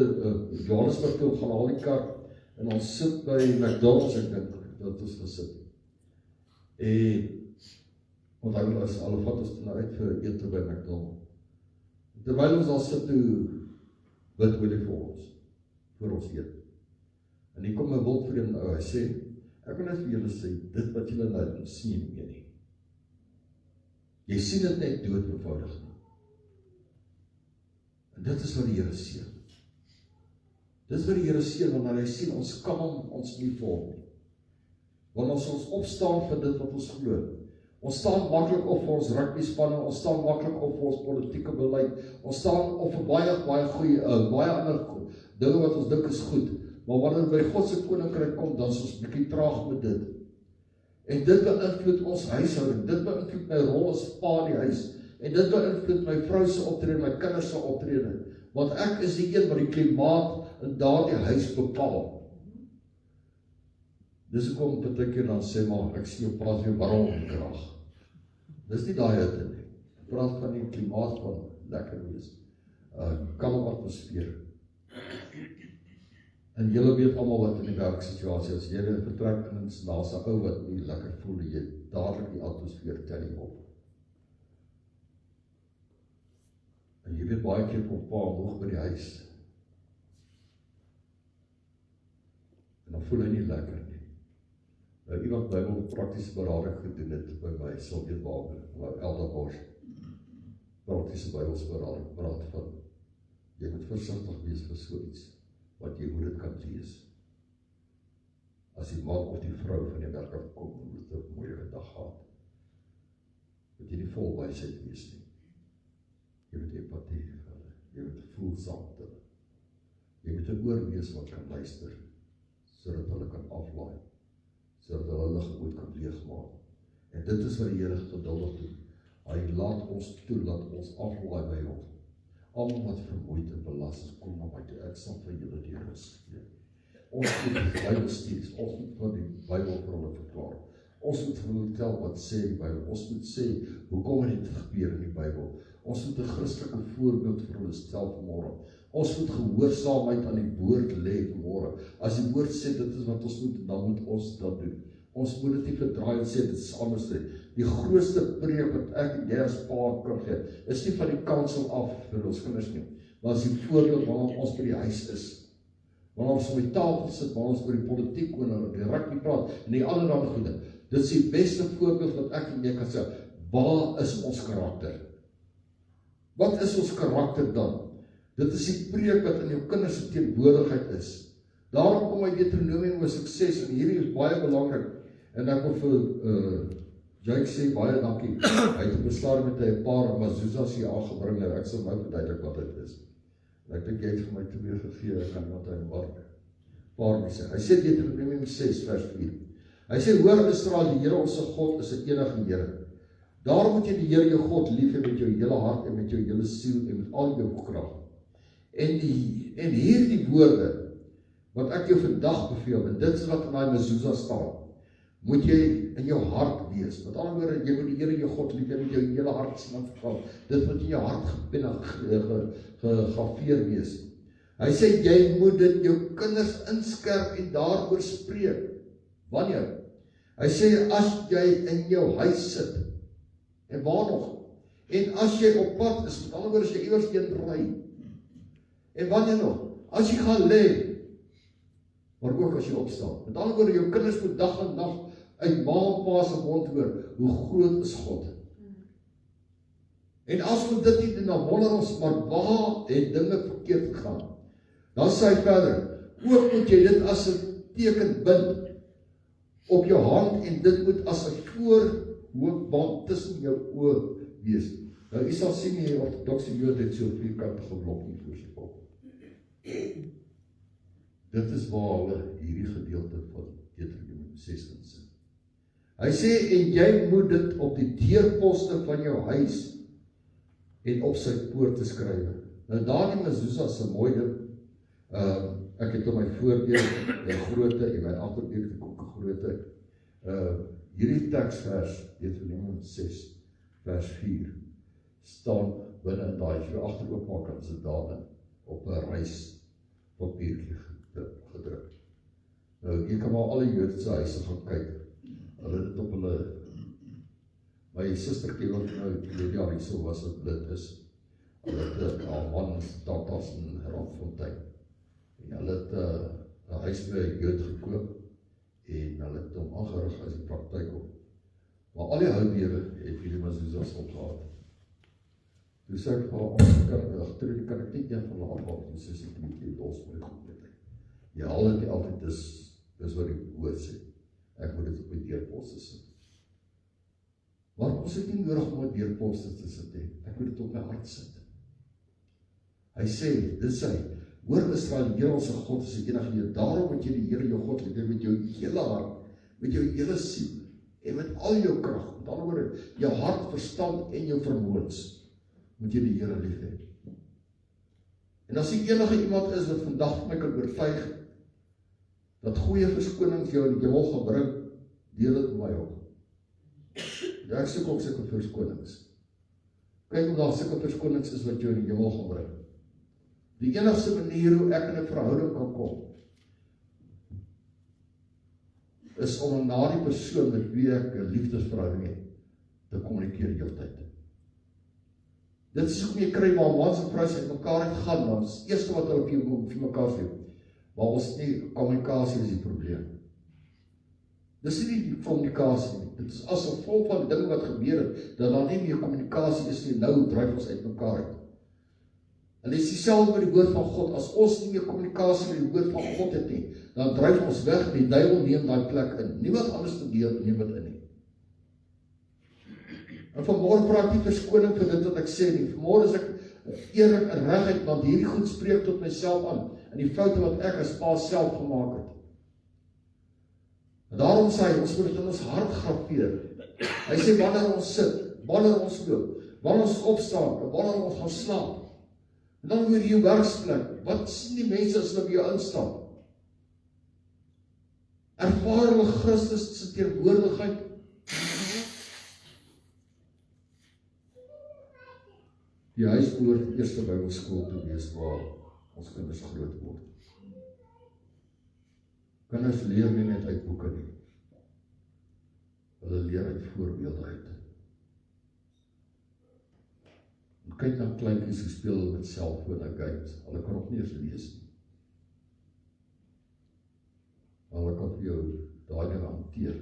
Johannesburg toe gaan haal die kar, en ons sit by McDonald's, ek dink dat ons gesit. En onthou as alle vat ons nou uit vir ete by McDonald's. Terwyl ons al sit toe bid oor die vir ons eet. En hier kom 'n wildvreemde ou, hy sê, ek wil net vir julle sê, dit wat julle nou doen, sien jy nie meer nie. Jy sien dit net dood eenvoudig nie. En dit is wat die Here seën. Dit is wat die Here seën, wanneer hy sien, ons kan hom ons nie volg nie. Want as ons opstaan vir dit wat ons glo, ons staan maklik op vir ons rugbyspanne, ons staan maklik op vir ons politieke beleid, ons staan op vir baie goeie, baie ander dinge wat ons dink is goed, maar wanneer by God se koninkryk kom, dan is ons bietjie traag met dit. En dit beïnvloed ons huishouding, dit beïnvloed my rol as pa in die huis, en dit beïnvloed my vrou se optrede, my kinders se optrede, want ek is die een wat die klimaat in daardie huis bepaal. Dis hoekom partykeer dan sê maar, ek sien jou praat weer waarom krag. Dis nie daai hitte nie. Praat van die klimaat van lekker wees. Kalm atmosfeer. En julle weet almal wat in die werksituasie is. Julle vertrek in 'n daar's 'n ou wat nie lekker voel nie, jy dadelik die atmosfeer tel op. En jy weet baie keer kom pa nog by die huis. En dan voel hy nie lekker nie. Nou iemand by my praktiese berading gedoen het by my, sal weet waar Elda Bosch praktiese Bybelsberading praat van, jy moet versigtig wees vir so iets, want jy moet dit kan lees. As die man of die vrou van die werk afkom, moet dit 'n moeilike dag gehad. Moet jy nie vol wysheid wees nie. Jy moet empatie vir hulle, jy moet voelsaam vir hulle. Jy moet 'n oor wees wat kan luister, sodat hulle kan aflaai, sodat hulle gemoed kan leegmaak. En dit is wat die Here geduldig doen. Hy laat ons toe, laat ons aflaai by hom. Almal wat vermoeid en belas is, kom na my toe, ek sal vir julle die rus gee. Ons moet die Bybel studeer, ons moet van die Bybel vir hulle verklaar. Ons moet vir hulle vertel wat sê die Bybel. Ons moet sê, hoekom het dit gebeur in die Bybel? Ons moet 'n Christelike voorbeeld vir hulle stel vanmôre. Ons moet gehoorsaamheid aan die woord lê vanmôre. As die woord sê dit is wat ons moet, dan moet ons dat doen. Ons moet dit nie verdraai en sê dit is anders nie. Die grootste preek wat ek en jy as pa kan gee, is nie van die kansel af vir ons kinders nie, maar is die voorbeeld wanneer ons by die huis is. Wanneer ons op die tafel sit, wanneer ons oor die politiek, oor die rugby praat, en die allerlei goede. Dit is die beste voorbeeld wat ek en jy kan sê, waar is ons karakter? Wat is ons karakter dan? Dit is die preek wat in jou kinders se teenwoordigheid is. Daarom kom hy Deuteronomium oor sukses, en hierdie is baie belangrik. En ek wil vir Jake sê, baie dankie. Hy het besluit met 'n paar Mazuzas hier aangebring, en ek sal nou verduidelik wat dit is. En ek dink jy het vir my 2 gegee, ek kan wat hy maak. Paar mense. Hy sê Deuteronomium 6 vers 4. Hy sê, hoor Israel, die Here ons God is 'n enige Here. Daarom moet jy die Here jou God lief hê met jou hele hart en met jou hele siel en met al jou krag. En hierdie woorde wat ek jou vandag beveel, en dit is wat in daai Mezuzah staan, moet jy in jou hart wees. Met ander woorde, jy moet die Here jou God lief hê met jou hele hart en verstand. Dit moet in jou hart gegraveer wees. Hy sê jy moet dit jou kinders inskerp en daaroor spreek. Wanneer? Hy sê as jy in jou huis sit. En waar nog? En as jy op pad is, met ander woorde as jy iewers heen ry. En wanneer nog? As jy gaan lê, maar ook as jy opstaan. Met ander woorde, jou kinders moet dag en nag uit ma en pa se mond hoor, hoe groot is God. En as ons dit nie doen, dan wonder ons, maar waar het dinge verkeerd gegaan? Dan sê hy verder, ook moet jy dit as 'n teken bind op jou hand, en dit moet as 'n voorhoofband tussen jou oë wees. Nou, jy sal sien die ortodokse Jood het so 'n vierkantige blokkie voor sy kop. Dit is waar hulle hierdie gedeelte van Deuteronomium 6 insit. Hy sê, en jy moet dit op die deurposte van jou huis en op sy poorte skryf. Nou, daar in Mezuzah se mooi ding, ek het op my voordeel die grootte en my agterdeel die koeke grootte. Hierdie teksvers, Deuteronomium 6, vers 4, staan binne in daai, as jy agter oopmaak, kan sit daarin op 'n reispapiertjie gedruk. Nou, jy kan maar alle Joodse huise gaan kyk. Hulle het dit op hulle, my sustertjie wat nou 2 jaar hierso was, wat blind is. Hulle het 'n man Tatas in Randfontein. En hulle het 'n huis by 'n Jood gekoop en hulle het hom aangerig as die praktyk op. Maar al die houdeure het hierdie Mezuzahs opgehad. Toe sê ek vir ons kan ek nie een van hulle afhaal, dis is die los met die goed met hy. Ja, al het die altyd dis wat die woord sê. Ek moet dit op die deurposte sit. Maar ons het nie nodig om op die deurposte te sit nie. Ek moet dit op my hart sit. Hy sê, dit sê, hoor Israel, die Here ons God is die enige Here. Daarom moet jy die Here jou God lief hê met jou hele hart, met jou hele siel En met al jou krag, met ander woorde, jou hart, verstand en jou vermoëns, moet jy die Here lief hê. En as enige iemand is wat vandag vir my kan oortuig, dat goeie verskonings jou in die hemel gaan bring, deel dit met my op. Ja, ek soek ook sulke verskonings. Kyk of daar sulke verskonings is wat jou in die hemel gaan bring. Die enigste manier hoe ek in 'n verhouding kan kom, is om na die persoon met wie ek 'n liefdesverhouding het, te kommunikeer die hele tyd. Dit is ook nie kry waar mans en vrouens uit mekaar uitgaan, dan is eerste wat hulle vir mekaar sê, maar ons nie, kommunikasie is die probleem. Dis nie die kommunikasie nie, dit is as gevolg van dinge wat gebeur het, dat daar nie meer kommunikasie is nie, nou dryf ons uit mekaar uit. En dit is dieselfde met die woord van God, as ons nie meer kommunikasie met die woord van God het nie, dan dryf ons weg, die duiwel neem daai plek in, niemand anders te deel neem dit in nie. En vanmôre praat ek nie verskoning vir dit wat ek sê nie, vanmôre is ek eerlik en reguit, want hierdie goed spreek tot myself aan, en die foute wat ek as pa self gemaak het. En daarom sê hy, ons moet dit in ons hart graveer. Hy sê, wanneer ons sit, wanneer ons loop, wanneer ons opstaan, en wanneer ons gaan slaap, en dan weer jou werksplek, wat sien die mense as hulle by jou instaan? Ervaar hulle Christus se teenwoordigheid? Die huis behoort die eerste Bybelskool te wees waar ons kinders groot word. Kinders leer nie net uit boeke nie. Hulle leer uit voorbeelde uit. En kyk na kleintjies hoe speel hulle met selfone games. Hulle kan nog nie eens lees nie. Hulle kan vir jou daai ding hanteer.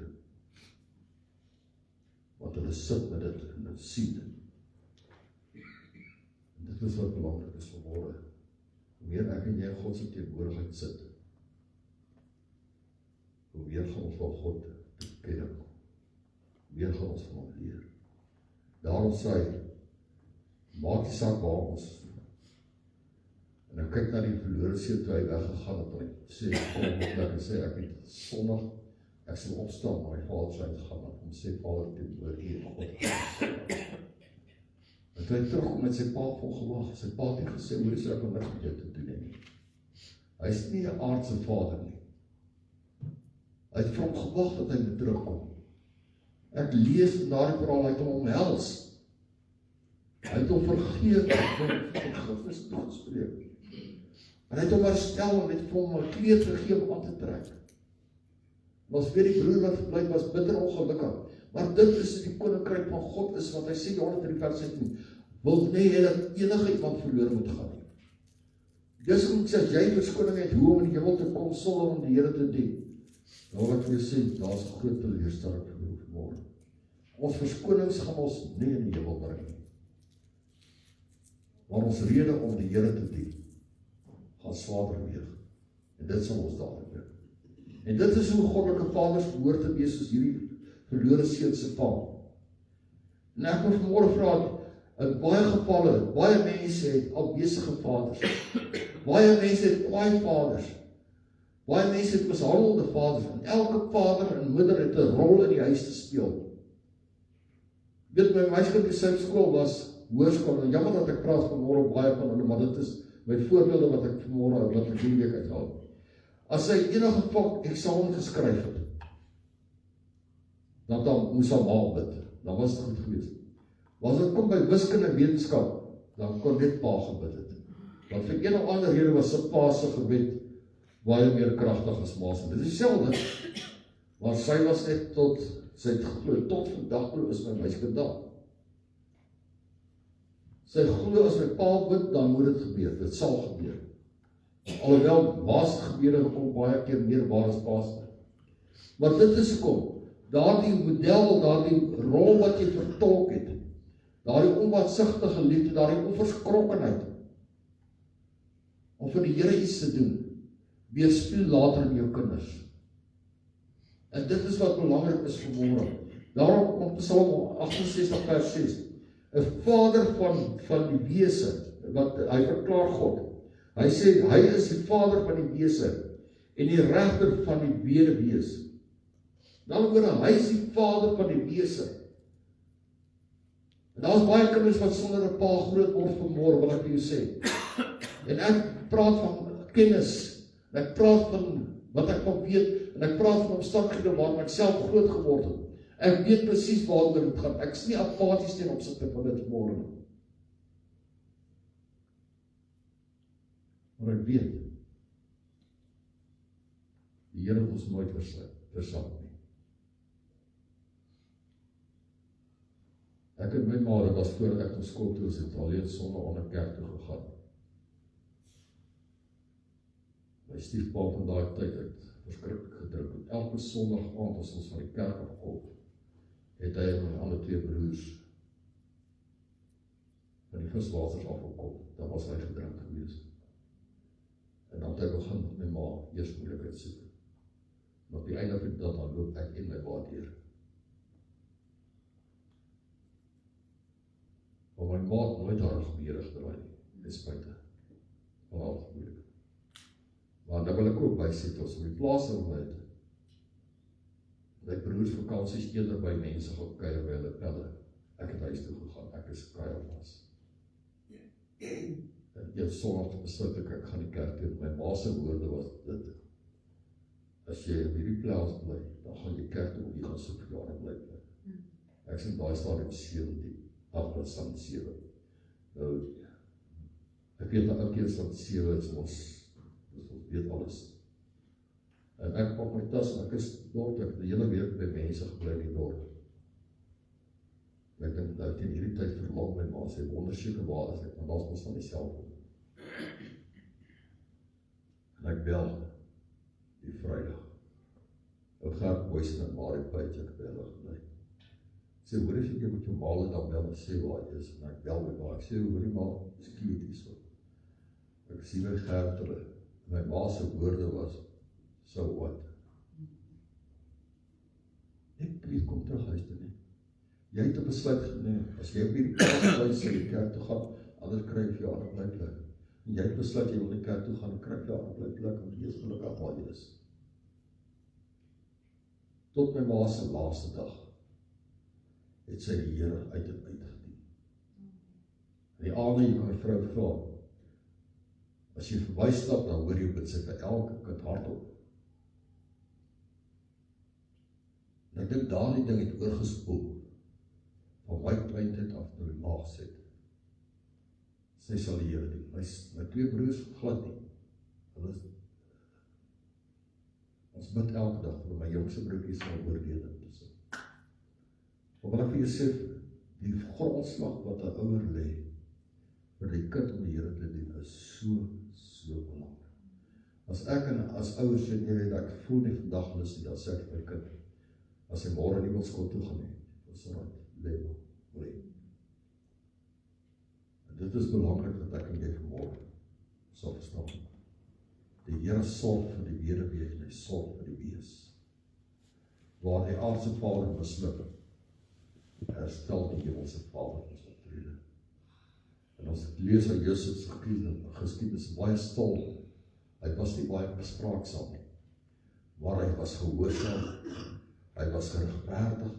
Want hulle sit met dit en hulle sien dit. En dit is wat belangrik is vanmôre. Hoe meer ek en jy in God se teenwoordigheid sit, hoe meer gaan ons van God te ken, hoe meer gaan ons van hom leer. Daarom sê hy, maak die saak waar ons, en dan kyk na die verlore seun toe hy weggegaan het, en sê, ek sê, ek het Sondag, ek sal opstaan, maar my vader sê uitgegaan, en sê, Vader, teenoor U en God. En toe hy terugkom met sy pa vol gewag, sy pa het nie gesê, hoe is ek om niks met jou te doen nie. Hy is nie 'n aardse vader nie. Hy het vir hom gewag dat hy moet terugkom. Ek lees in daardie verhaal, hy het hom omhels. Hy het hom vergeef, hy het hom vergifnis toegespreek. En hy het hom herstel en het vir hom 'n kleed gegee om aan te trek. En ons weet die broer wat verbly was bitter ongelukkig. Maar dit is die koninkryk van God is, wat hy sê, Johannes 3 vers 17, wil nie hê dat enige iemand verloor moet gaan nie. Dis om sê, as jy verskoning het, hoe om in die hemel te kom, sonder om die Here te dien, dan wil ek vir jou sê, daar is 'n groot teleurstelling vir jou vanmôre. Ons verskonings gaan ons nie in die hemel bring nie. Maar ons rede om die Here te dien, gaan swaarder weeg. En dit sal ons dadelijk doen. En dit is hoe goddelike vaders behoort te wees, soos hierdie verlore seun se pa. En ek wil vanmôre vra, in baie gevalle, baie mense het afwesige vaders. Baie mense het kwaai vaders. Baie mense het mishandelde vaders. En elke vader en moeder het 'n rol in die huis te speel. Weet my meisiekind se skool was hoërskool, en jammer dat ek praat vanmôre baie van hulle, maar dit is my voorbeelde wat ek vanmôre wat ek hierdie week uithaal. As sy enige vak eksamen geskryf het, dan moes haar ma bid, dan was dit goed geweest. Maar as dit kom by wiskunde en wetenskap, dan kon net pa gebid het. Want vir een of ander rede was sy pa se gebed baie meer kragtig as ma se. Dit is dieselfde, maar sy was net sy het geglo, tot vandag glo is my meisiekind daar. Sy glo as my pa bid, dan moet dit gebeur, dit sal gebeur. Alhoewel, ma's gebede gekom baie keer meer waar as pa's. Maar dit is kom, daardie model, daardie rol wat jy vertolk het, daardie onbaatsigtige liefde, daardie onverskrokkenheid, om vir die Here iets te doen, weerspieël later in jou kinders. En dit is wat belangrik is vanmôre. Daarom op Psalm 68 vers 6, 'n vader van die wese, wat hy verklaar God. Hy sê, hy is die vader van die wese, en die regter van die wederwees. Dan oor hy is die vader van die wese. En daar is baie kinders wat sonder 'n pa groot word vanmôre, wil ek vir jou sê. En ek praat van kennis, en ek praat van wat ek nog weet, en ek praat van omstandighede waarin ek self groot geword het. Ek weet presies waaroor dit gaan. Ek is nie apaties ten opsigte van dit vanmôre nie. Maar ek weet, die Here het ons nooit versaak nie. Ek en my ma, dit was voordat ek ons skool toe was, het alleen sonder onder kerk toe gegaan. My stiefpa van daai tyd het verskriklik gedruk. En elke Sondag aand as ons van die kerk afkom, het hy en my ander 2 broers van die viswaters afgekom. Dan was hy gedrink gewees. En dan het hy begin met my ma eers moeilikheid soek. Maar op die einde van die dag dan loop ek en my ma deur. Maar my ma het nooit haar geberig draai nie, ten spyte van al die moeilikheid. Maar dan wil ek ook bysê, toe ons op die plaas het, my broers vakansies eerder by mense gekuier by hulle pelle. Ek het huis toe gegaan, ek is kuier was. En een Sondag besluit ek gaan die kerk toe. My ma se woorde was dit: as jy op hierdie plaas bly, dan gaan jy kerk toe, jy gaan so vir jare bly. Ek sien daai stadium 17, afgestaan 7. Nou, ek weet dat elke keer van 7 is ons weet alles. En ek pak my tas en ek is dorp, ek die hele week by mense gebly in die dorp. Ek dink nou teen hierdie tyd verlaat my ma sy ondersoeke waar is ek, want daar is van die selfoon. En ek bel die Vrydag. Ek gaan boys en Marie Page, ek bel gebly. Sê, hoor as ek met jou maal dan bel en sê waar hy is, en ek bel met haar, ek sê, hoor die maal, is cute hier so. Ek sien my Gertele, my ma se woorde was, so wat? Ek kom terug huis toe nie. Jy het 'n besluit geneem, as jy op hierdie plaas bly, sê die kerk toe gaan, anders kry jy jou ander plek. En jy het besluit, jy wil die kerk toe gaan, en kry jy ander plek, want jy is gelukkig waar jy is. Tot my ma se laaste dag, het sy die Here uit en uit gedien. En die aande, jy kan my vrou vra, as jy verby stap, dan hoor jy bid sy vir elke kind hardop. En ek dink daar die ding het oorgespoel, van my kleintyd af na die laagset. Sy sal die Here doen. My 2 broers glad nie. Hulle is, ons bid elke dag, vir my jongste broertjie sal oorlede. Maar wat ek vir jou sê, die grondslag wat 'n ouer lê, vir die kind om die Here te dien, is so belangrik. As ek en as ouers sê, nee, dat ek voel nie vandag lus nie, dan sê ek vir my kind, as hy môre nie wil skool toe gaan nie, dan sê hy, lê. En dit is belangrik dat ek en jy vanmôre sal verstaan. Die Here sorg vir die weduwee en hy sorg vir die wees. Waar die aardse Vader misluk, herstel die hemelse Vader ons optrede. En ons lees aan Josef se geskiedenis baie stil. Hy was nie baie bespraaksaam nie, maar hy was gehoorsaam, hy was geregverdig,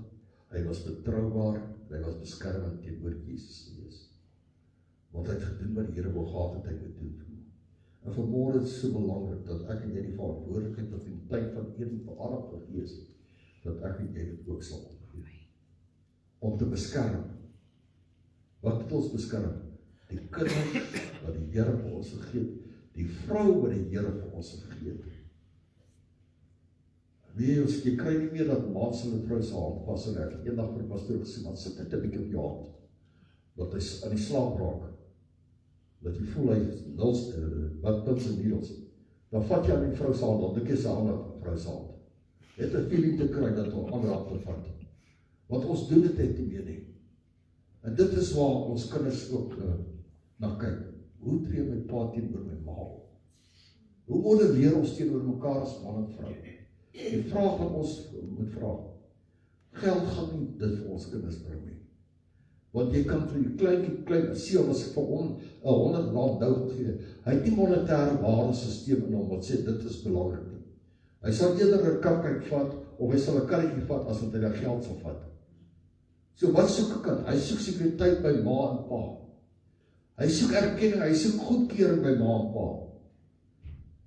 hy was betroubaar, hy was beskermend teenoor Jesus gewees. Want hy het gedoen wat die Here wou gehad het hy moet doen. En vanmôre is so belangrik dat ek en jy die verantwoordelikheid wat in die tyd van Eden vir Adam gegee is, dat ek en jy dit ook sal opgee. Om te beskerm. Wat het ons beskerm? Die kinders wat die Here vir ons gegee het, die vrou wat die Here vir ons gegee het. Weet jy kry nie meer dat man se vrou se hand vas en ek eendag vir pastoor gesê, maar sit net 'n bietjie op jou hand, dat hy aan die slaap raak, dat jy voel hy wat pins en needles, dan vat jy aan die vrou se hand, dan dink jy sy ander vrou se hand, het 'n feeling te kry dat hom ander hand te vat, want ons doen dit net nie meer nie, en dit is waar ons kinders ook na kyk, hoe tree my pa teenoor my ma, hoe modelleer ons teenoor mekaar as man en vrou, die vraag wat ons moet vra, geld gaan nie dit vir ons kinders bring nie. Want jy kan vir die klein seun as ek vir hom 100 rand nou gee, hy het nie monetêre waardesisteem in hom wat sê dit is belangrik nie. Hy sal eerder 'n kakkyk vat, of hy sal 'n karretjie vat, as wat hy die geld sal vat. So wat soek 'n kind? Hy soek sekuriteit by ma en pa. Hy soek erkenning, hy soek goedkeuring by ma en pa.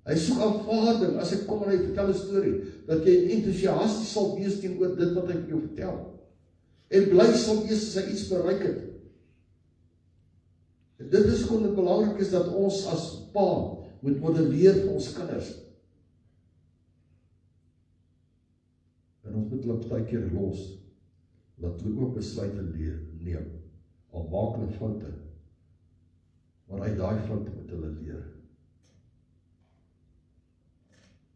Hy soek aanvaarding, as hy kom en hy vertel 'n storie, dat jy entoesiasties sal wees teenoor dit wat hy vir jou vertel. En bly sal wees as hy iets bereik het. En dit is gewoon het belangrik is dat ons as pa moet modelleer vir ons kinders. En ons moet hulle baie keer los, dat hulle ook besluite neem, al maak hulle foute, maar uit daai foute moet hulle leer.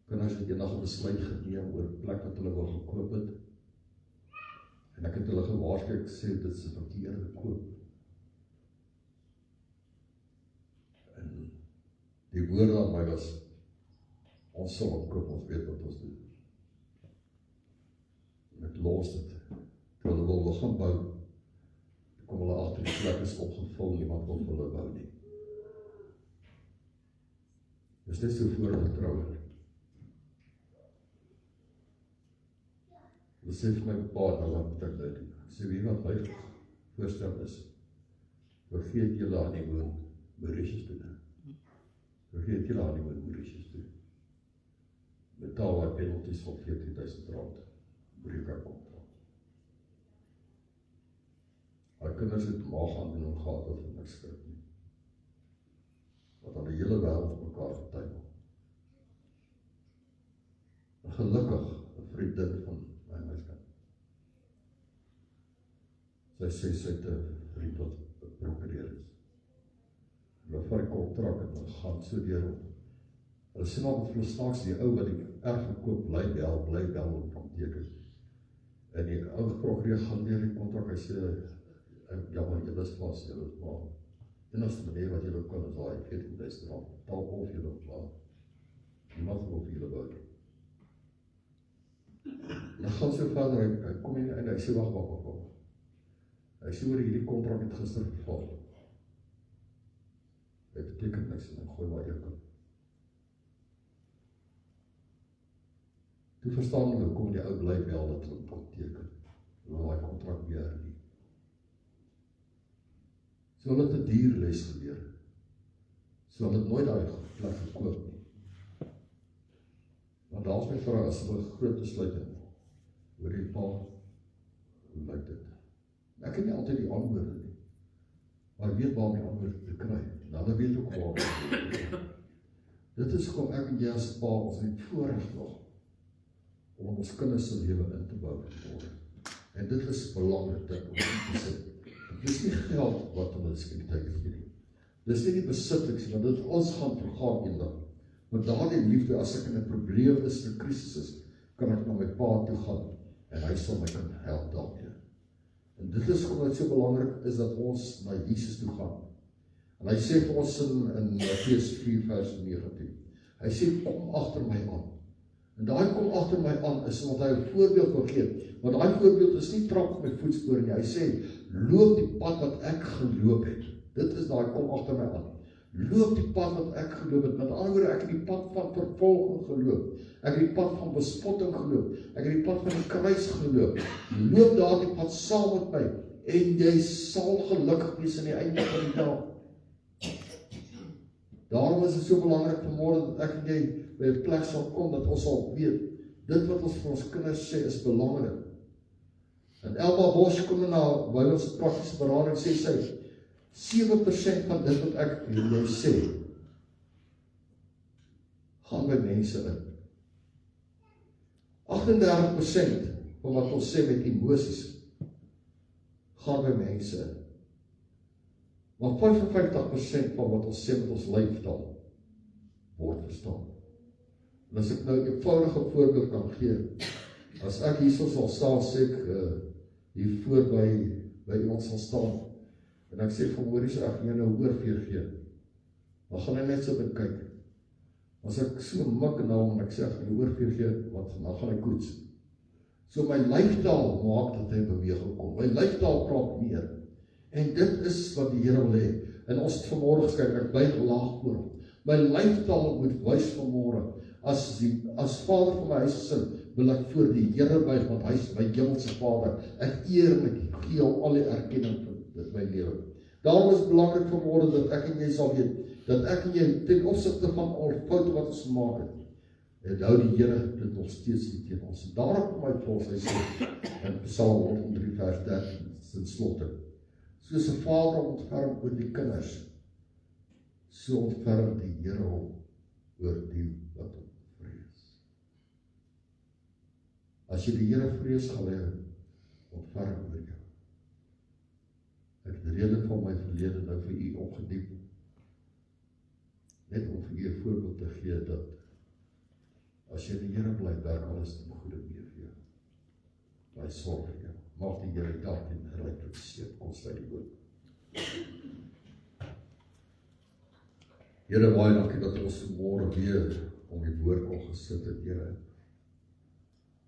Kinders het eendag 'n besluit geneem oor 'n plek wat hulle wou gekoop het, en ek het hulle gewaarsku, ek sê dit is 'n verkeerde koop. En die woorde aan my was, ons sal opkoop, ons weet wat ons doen. En ek los dit. Toe hulle wil gaan bou, kom hulle agter die plek is opgevul, niemand wil hulle bou nie. Dis net so voor hulle troue. Hulle sê vir my pa, nou wat moet ek nou doen? Ek sê, wie wat my voorstel is, vergeet julle aan die woon Mauritius toe. Vergeet julle aan die woon Mauritius toe. Betaal wat penalties van R14.000, breek haar kontrak. Haar kinders het maag aan doen en gehad wat vir niks skrik nie. Wat aan die hele wêreld op mekaar vertuig. En gelukkig, 'n vriendin van my kind. Sy sê sy het 'n vriend wat prokureer is. Hulle vat die kontrak en hulle gaan so deur op. Hulle sê maar vir snaaks die ou wat die erf verkoop, bly bel om teken. En die ou prokureur gaan deur die kontrak, hy sê, ja, maar jy is vas, jy is maar. Enigste manier wat jy kan is daai R14.000, taal of jy nog klaar. Niemand wil vir julle bou. Dan gaan so verder, hy kom in en hy sê, wag. Hy sê oor hierdie kontrak het gister verval. Dit beteken niks en ek gooi maar eerkant. Toe verstaan hulle, kom die ou bly bel dat hulle kon teken. Hulle daai kontrak weer nie. So hulle het 'n duur les geleer. So hulle het nooit daai plek verkoop nie. Want daar's my vraag, as hulle groot besluite oor die pa, hoe lyk dit? Ek het nie altyd die antwoorde nie. Maar ek weet waar my antwoorde te kry. En hulle weet ook waar. Dit is gewoon ek en jy as pa, ons het voorreg nog om ons kinders se lewe in te bou. En dit is belangrik dat ons te sê. Dit is nie geld wat hulle sekuriteit gee nie. Dit is nie die besittings, want dit ons gaan vergaan eendag. Want daardie liefde, as ek in 'n probleem is, 'n krisis is, kan ek na my pa toe gaan en hy sal my kan help daarmee. En dit is wat so belangrik is dat ons na Jesus toe gaan. En hy sê vir ons in Matteus 4 vers 19. Hy sê kom agter my aan. En daai kom agter my aan is omdat hy 'n voorbeeld wil gee. Want daai voorbeeld is nie trap op my voetspore nie. Hy sê loop die pad wat ek geloop het. Dit is daai kom agter my aan. Loop die pad wat ek geloop het. Met ander woorde, ek het die pad van vervolging geloop. Ek het die pad van bespotting geloop. Ek het die pad van die kruis geloop. Loop daardie pad saam met my en jy sal gelukkig wees aan die einde van die dag. Daarom is dit so belangrik vanmôre dat ek en jy by 'n plek sal kom dat ons sal weet dit wat ons vir ons kinders sê is belangrik. En Elma Bosch kom na by ons praktiese berading sê sy 7% van dit wat ek vir jou sê gaan by mense in. 38% van wat ons sê met emosies gaan by mense in. Maar 55% van wat ons sê met ons lyfstaal word verstaan. En as ek nou 'n eenvoudige voorbeeld kan gee, as ek hierso sal staan, sê ek hier voor by ons sal staan, en ek sê van Maurice, ek gaan jou nou oorveer gee, dan gaan hy net so kyk. As ek so mik nou, en ek sê ek gaan jou oorveer gee, dan gaan hy koets. So my lyfstaal maak dat hy beweging kom. My lyfstaal praat meer. En dit is wat die Here wil hê. En ons het vanmôre geskryf, ek buig laag voor hom. My lyfstaal moet wys vanmôre, as vader van my huisgesin, wil ek voor die Here buig, want hy is my hemelse Vader. Ek eer met U, gee hom al die erkenning vir my lewe. Daarom is het belangrik vanmôre dat ek en jy sal weet, dat ek en jy ten opsigte van al foute wat ons gemaak het, en hou die Here dit nog steeds nie teen ons. Daarom kom hy volgens, hy sê in Psalm 103 vers 13, sin slotte, soos 'n vader ontferm oor die kinders, so ontferm die Here hom oor die wat hom vrees. As jy die Here vrees gaan hê, ontferm oor jou. Ek het die rede van my verlede nou vir u opgediep, net om vir u 'n voorbeeld te gee dat as jy die Here bly, werk alles ten goeie mee vir jou. Hy sorg vir jou. Maak die Here elkeen ryklik seën. Kom sluit die oop. Here, baie dankie dat ons vanmôre weer om die woord kon gesit het, Here.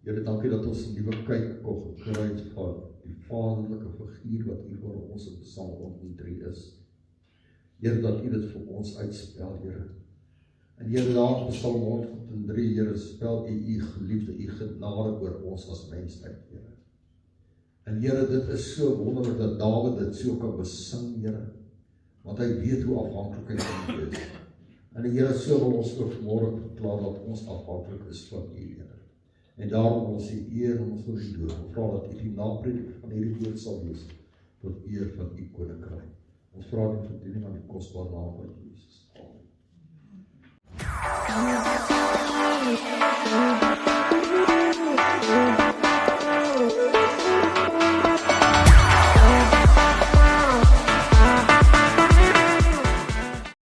Here, dankie dat ons 'n nuwe kyk kon gekry het van die vaderlike figuur wat U vir ons in Psalm 103 is. Here, dat U dit vir ons uitspel, Here. En Here, daar in Psalm 103, Here, spel U geliefde, U genade oor ons as mensheid, Here. En Here, dit is so wonderlik dat Dawid dit so kan besing, Here, want hy weet hoe afhanklik hy van U is. En die Here, so wil ons ook vanmôre verklaar dat ons afhanklik is van U, Here. En daarom wil ons U eer en ons wil U loof. Ons vra dat U die napredik van hierdie woord sal wees tot eer van U koninkryk. Ons vra dit vir bediening aan die kosbare naam van Jesus. Amen.